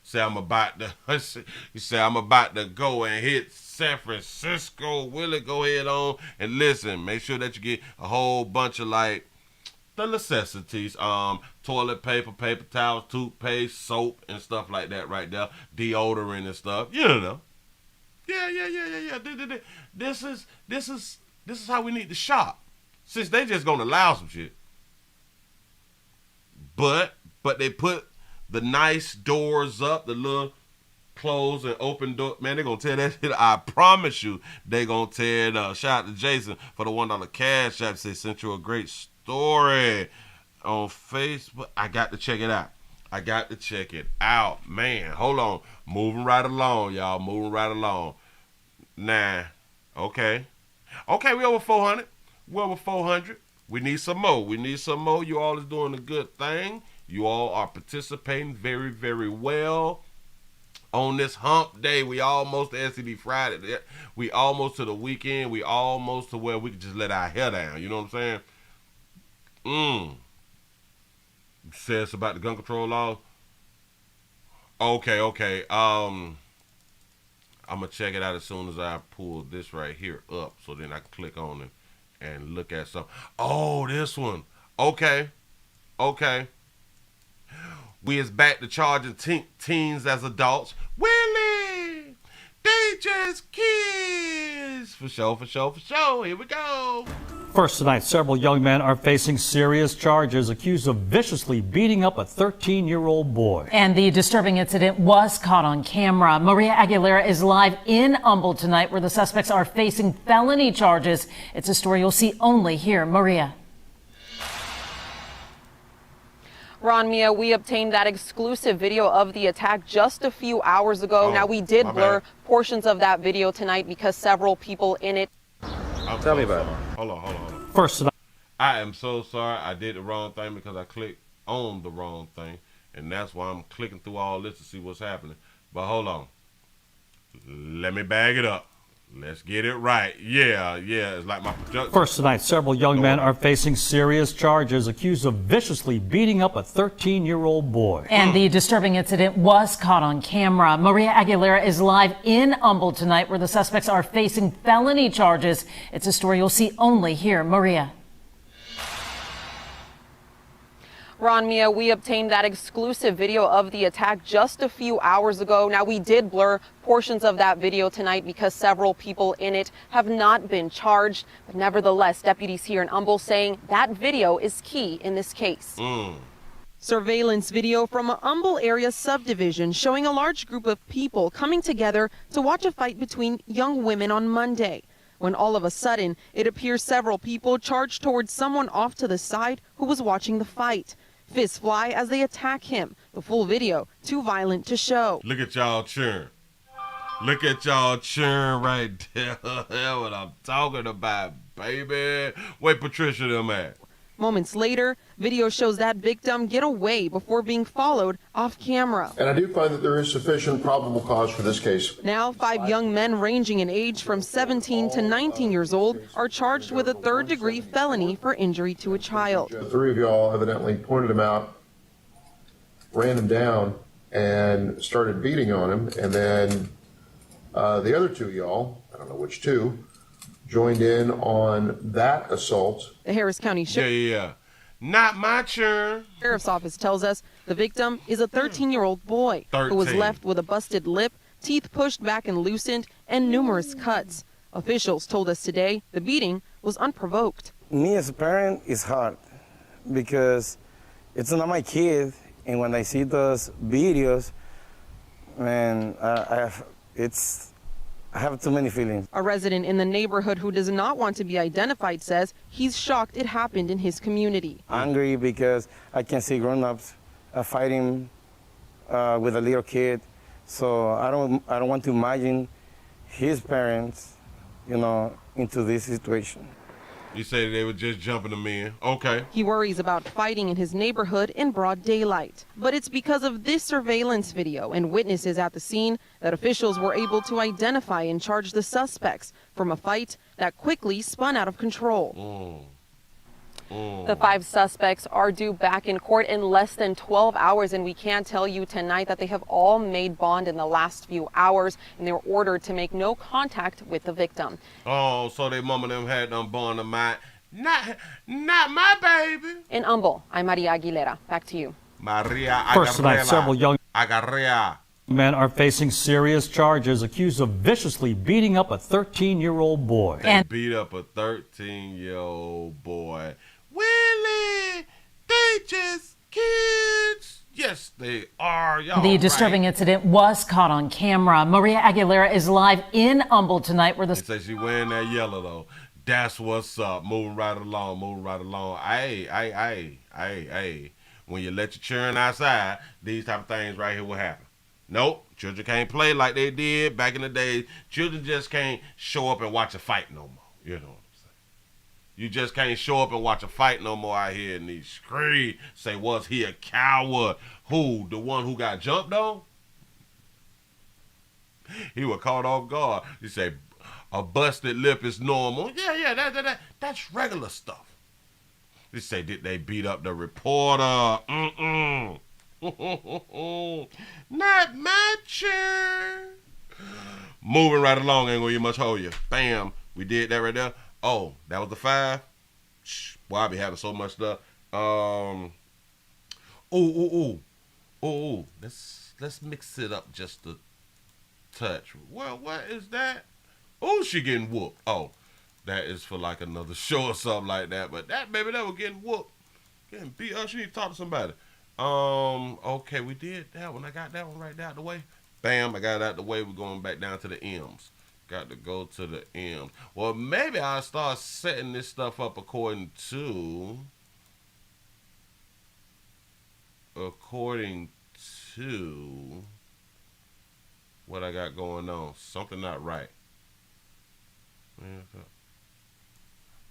Say I'm about to go and hit San Francisco. Willie, go ahead on and listen. Make sure that you get a whole bunch of like the necessities, toilet paper, paper towels, toothpaste, soap, and stuff like that right there. Deodorant and stuff. You know. Yeah. This is how we need to shop. Since they just gonna allow some shit. But they put the nice doors up, the little closed and open door. Man, they're going to tear that shit. I promise you, they're going to tear it up. Shout out to Jason for the $1 cash app. Say, sent you a great story on Facebook. I got to check it out. Man, hold on. Moving right along, y'all. Moving right along. Nah. Okay, we over 400. We need some more. You all is doing a good thing. You all are participating very, very well. On this hump day, we almost to STD Friday. We almost to the weekend. We almost to where we can just let our hair down. You know what I'm saying? You said it's about the gun control law? Okay. I'm going to check it out as soon as I pull this right here up, so then I can click on it and look at something. Oh, this one. Okay. We is back to charging teens as adults. Willie, they just kids. For sure. Here we go. First tonight, several young men are facing serious charges accused of viciously beating up a 13-year-old boy. And the disturbing incident was caught on camera. Maria Aguilera is live in Humboldt tonight, where the suspects are facing felony charges. It's a story you'll see only here. Maria. Ron, Mia, we obtained that exclusive video of the attack just a few hours ago. Now, we did blur portions of that video tonight because several people in it. Tell me about it. Hold on. First tonight. I am so sorry. I did the wrong thing because I clicked on the wrong thing. And that's why I'm clicking through all this to see what's happening. But hold on. Let me bag it up. Let's get it right. Yeah. It's like my production. First tonight, several young men are facing serious charges accused of viciously beating up a 13-year-old boy. And the disturbing incident was caught on camera. Maria Aguilera is live in Humboldt tonight, where the suspects are facing felony charges. It's a story you'll see only here. Maria. Ron, Mia, we obtained that exclusive video of the attack just a few hours ago. Now, we did blur portions of that video tonight because several people in it have not been charged. But nevertheless, deputies here in Humble saying that video is key in this case. Surveillance video from a Humble area subdivision showing a large group of people coming together to watch a fight between young women on Monday, when all of a sudden it appears several people charged towards someone off to the side who was watching the fight. Fists fly as they attack him. The full video, too violent to show. Look at y'all cheering. Look at y'all cheering right there. That's what I'm talking about, baby. Where Patricia them at? Moments later, video shows that victim get away before being followed off camera. And I do find that there is sufficient probable cause for this case. Now, 5 young men ranging in age from 17 to 19 years old are charged with a third-degree felony for injury to a child. The 3 of y'all evidently pointed him out, ran him down, and started beating on him. And then the other 2 of y'all, I don't know which 2, joined in on that assault. The Harris County Not my turn. Sheriff's Office tells us the victim is a 13-year-old boy who was left with a busted lip, teeth pushed back and loosened, and numerous cuts. Officials told us today the beating was unprovoked. Me as a parent, it's hard because it's not my kid, and when I see those videos, man, I have too many feelings. A resident in the neighborhood who does not want to be identified says he's shocked it happened in his community. Angry because I can see grown-ups fighting with a little kid, so I don't want to imagine his parents, into this situation. You say they were just jumping them in. Okay. He worries about fighting in his neighborhood in broad daylight. But it's because of this surveillance video and witnesses at the scene that officials were able to identify and charge the suspects from a fight that quickly spun out of control. The 5 suspects are due back in court in less than 12 hours, and we can tell you tonight that they have all made bond in the last few hours, and they were ordered to make no contact with the victim. Oh, so they mama them had them bond of mine. Not my baby. In Humble, I'm Maria Aguilera. Back to you. Maria First tonight, several young men are facing serious charges accused of viciously beating up a 13-year-old boy. They beat up a 13-year-old boy. Willie, they just kids. Yes, they are. The disturbing incident was caught on camera. Maria Aguilera is live in Humble tonight where the... They say she wearing that yellow, though. That's what's up. Moving right along, moving right along. Hey. When you let your children outside, these type of things right here will happen. Nope, children can't play like they did back in the day. Children just can't show up and watch a fight no more. You know what I'm saying? You just can't show up and watch a fight no more out here in these streets. Say, was he a coward? Who? The one who got jumped on? He was caught off guard. You say, a busted lip is normal. Yeah, that's regular stuff. They say, did they beat up the reporter? Not my turn. Moving right along, ain't gonna get much hold you. Bam, we did that right there. Oh, that was the 5. Boy, I be having so much stuff. Let's mix it up just a touch. Well, what is that? Oh, she getting whooped. Oh, that is for like another show or something like that. But that baby, that was getting whooped, getting beat up. She need to talk to somebody. Okay, we did that one. I got that one right out the way. Bam, I got it out the way. We're going back down to the M's. Got to go to the M's. Well, maybe I'll start setting this stuff up according to what I got going on. Something not right.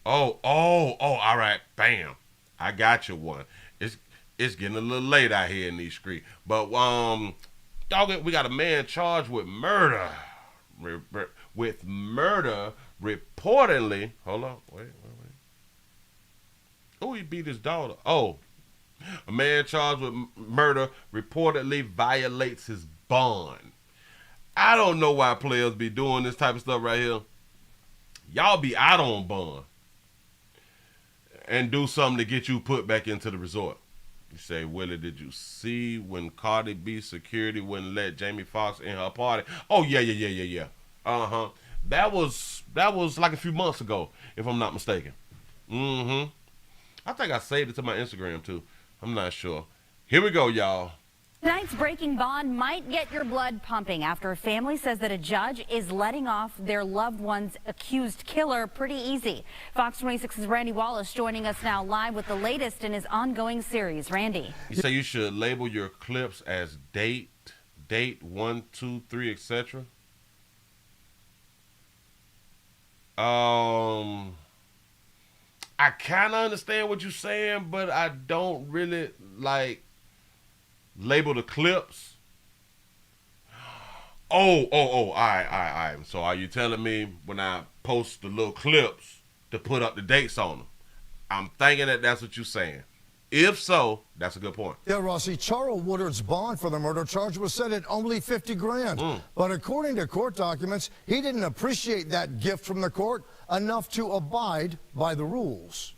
Oh, all right. Bam. I got you one. It's getting a little late out here in these streets. But, dog it, we got a man charged with murder. With murder, reportedly. Hold on. Wait. Oh, he beat his daughter. Oh. A man charged with murder reportedly violates his bond. I don't know why players be doing this type of stuff right here. Y'all be out on bond and do something to get you put back into the resort. You say, Willie, did you see when Cardi B security wouldn't let Jamie Foxx in her party? Oh, yeah. Uh-huh. That was like a few months ago, if I'm not mistaken. Mm-hmm. I think I saved it to my Instagram, too. I'm not sure. Here we go, y'all. Tonight's breaking bond might get your blood pumping after a family says that a judge is letting off their loved one's accused killer pretty easy. Fox 26's Randy Wallace joining us now live with the latest in his ongoing series. Randy. You say you should label your clips as date 1, 2, 3, etc. I kind of understand what you're saying, but I don't really like label the clips. Oh, all right. So are you telling me when I post the little clips to put up the dates on them? I'm thinking that that's what you're saying. If so, that's a good point. Yeah, Rossi, Charles Woodard's bond for the murder charge was set at only $50,000. But according to court documents, he didn't appreciate that gift from the court enough to abide by the rules.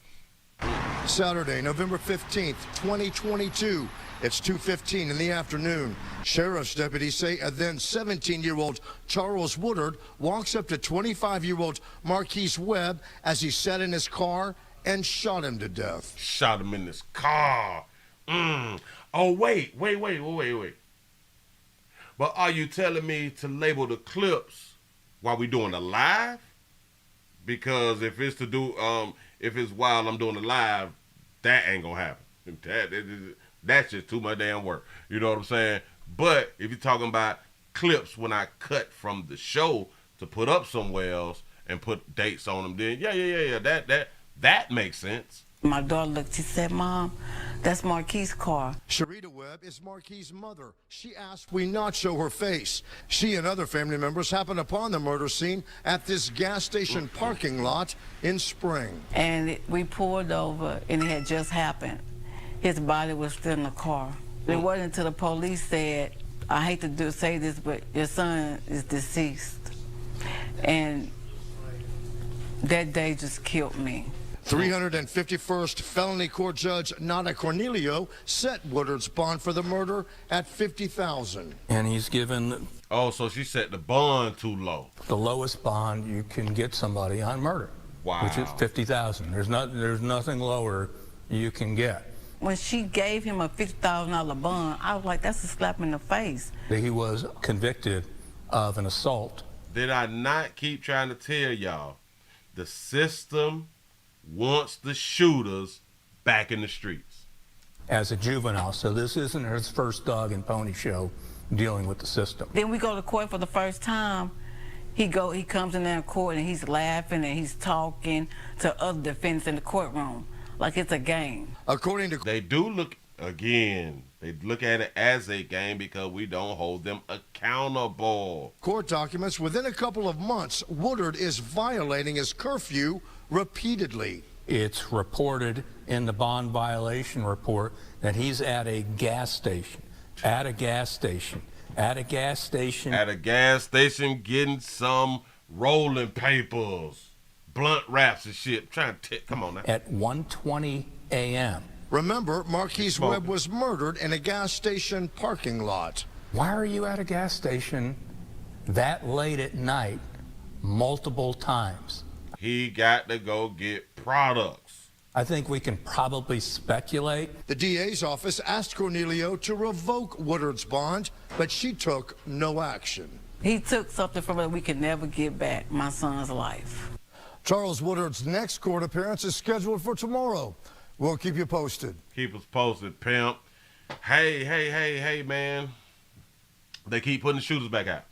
Saturday, November 15th, 2022. It's 2:15 in the afternoon. Sheriff's deputies say a then 17-year-old Charles Woodard walks up to 25-year-old Marquise Webb as he sat in his car and shot him to death. Shot him in his car. Oh, wait. But are you telling me to label the clips while we doing the live? Because if it's to do, if it's while I'm doing the live, that ain't gonna happen. That's just too much damn work. You know what I'm saying? But if you're talking about clips when I cut from the show to put up somewhere else and put dates on them, then yeah. That makes sense. My daughter looked, she said, Mom, that's Marquise's car. Sharita Webb is Marquise's mother. She asked we not show her face. She and other family members happened upon the murder scene at this gas station parking lot in Spring. And we pulled over, and it had just happened. His body was still in the car. It wasn't until the police said, I hate to say this, but your son is deceased. And that day just killed me. 351st Felony Court Judge Nada Cornelio set Woodard's bond for the murder at $50,000. And he's given... Oh, so she set the bond too low. The lowest bond you can get somebody on murder. Wow. Which is $50,000. There's nothing lower you can get. When she gave him a $50,000 bond, I was like, that's a slap in the face. He was convicted of an assault. Did I not keep trying to tell y'all? The system wants the shooters back in the streets. As a juvenile, so this isn't his first dog and pony show dealing with the system. Then we go to court for the first time. He comes in there court and he's laughing and he's talking to other defendants in the courtroom like it's a game. According to... They do look, again, they look at it as a game because we don't hold them accountable. Court documents, within a couple of months, Woodard is violating his curfew repeatedly. It's reported in the bond violation report that he's at a gas station, getting some rolling papers, blunt wraps and shit. Come on now. At 1:20 a.m. Remember, Marquise Webb was murdered in a gas station parking lot. Why are you at a gas station that late at night multiple times? He got to go get products. I think we can probably speculate. The DA's office asked Cornelio to revoke Woodard's bond, but she took no action. He took something from it we could never get back, my son's life. Charles Woodard's next court appearance is scheduled for tomorrow. We'll keep you posted. Keep us posted, pimp. Hey, man. They keep putting the shooters back out.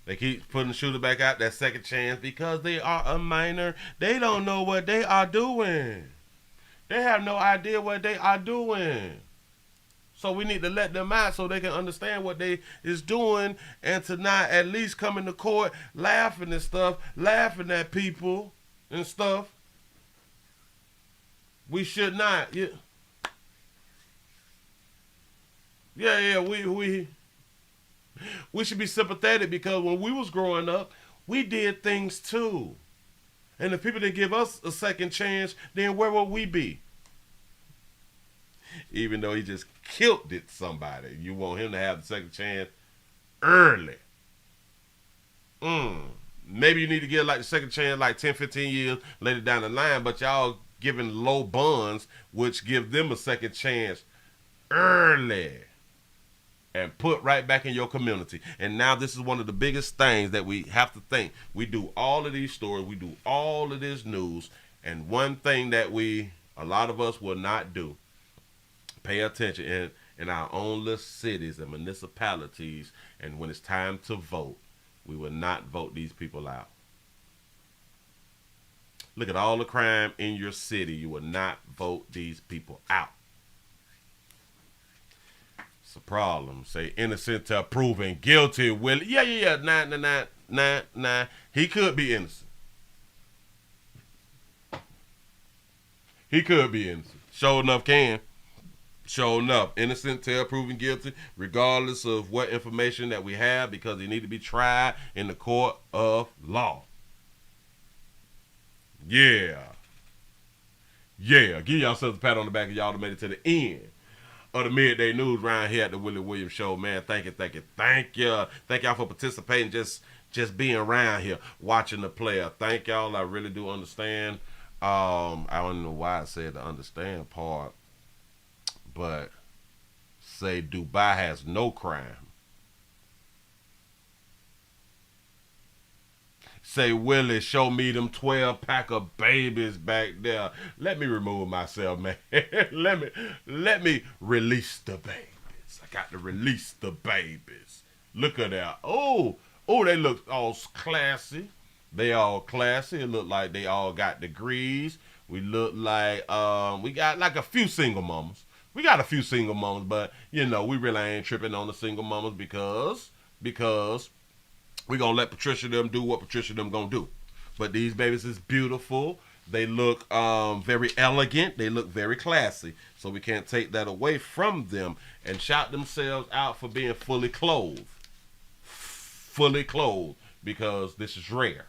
They keep putting the shooter back out, that second chance, because they are a minor. They don't know what they are doing. They have no idea what they are doing. So we need to let them out so they can understand what they is doing and to not at least come into court laughing and stuff, laughing at people and stuff. We should not. Yeah, we should be sympathetic because when we was growing up, we did things too. And if people didn't give us a second chance, then where would we be? even though he just killed somebody. You want him to have the second chance early. Maybe you need to get like the second chance like 10, 15 years later down the line, but y'all giving low bonds, which give them a second chance early and put right back in your community. And now this is one of the biggest things that we have to think. We do all of these stories, we do all of this news, and one thing that a lot of us will not do, pay attention in our own little cities and municipalities, and when it's time to vote, we will not vote these people out. Look at all the crime in your city. You will not vote these people out. It's a problem. Say innocent till proven guilty. Willie. Yeah. Nah. He could be innocent. He could be innocent. Sure enough can. Sure enough, innocent till proven guilty, regardless of what information that we have, because he need to be tried in the court of law. Yeah. Give yourselves a pat on the back of y'all that made it to the end of the midday news around here at the Willie Williams Show, man. Thank you. Thank y'all for participating, just being around here, watching the player. Thank y'all. I really do understand. I don't know why I said the understand part. But say Dubai has no crime. Say, Willie, show me them 12-pack of babies back there. Let me remove myself, man. let me release the babies. I got to release the babies. Look at that. Oh, they look all classy. They all classy. It look like they all got degrees. We look like we got like a few single mamas. We got a few single mamas, but, we really ain't tripping on the single mamas because we going to let Patricia them do what Patricia them going to do. But these babies is beautiful. They look very elegant. They look very classy. So we can't take that away from them and shout themselves out for being fully clothed. Fully clothed, because this is rare.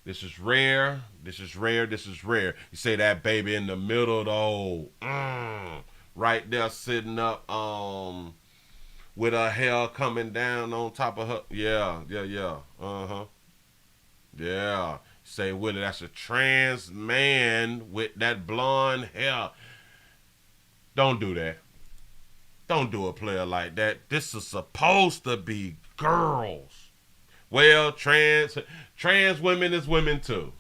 This is rare. You say that baby in the middle, though. Right there sitting up with her hair coming down on top of her. Yeah. Yeah. Say, Willie, that's a trans man with that blonde hair. Don't do that. Don't do a player like that. This is supposed to be girls. Well, trans women is women too.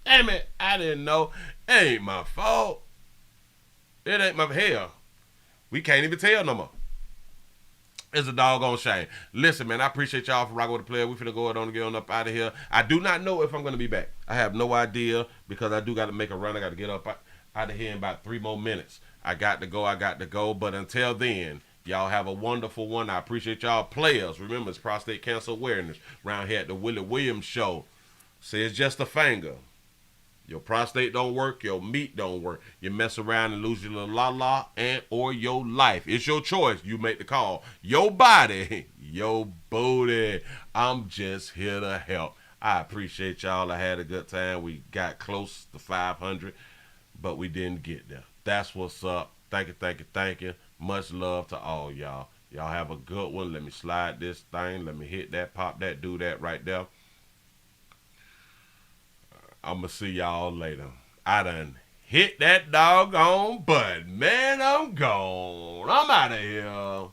Damn it, I didn't know. It ain't my fault. It ain't my hell. We can't even tell no more. It's a doggone shame. Listen, man, I appreciate y'all for rocking with the player. We finna go on and get on up out of here. I do not know if I'm going to be back. I have no idea, because I do got to make a run. I got to get up out of here in about 3 more minutes. I got to go. But until then, y'all have a wonderful one. I appreciate y'all players. Remember, it's prostate cancer awareness around here at the Willie Williams Show. Say it's just a finger. Your prostate don't work, your meat don't work. You mess around and lose your little la-la and or your life. It's your choice. You make the call. Your body, your booty. I'm just here to help. I appreciate y'all. I had a good time. We got close to 500, but we didn't get there. That's what's up. Thank you. Much love to all y'all. Y'all have a good one. Let me slide this thing. Let me hit that, pop that, do that right there. I'm going to see y'all later. I done hit that doggone button. Man, I'm gone. I'm out of here.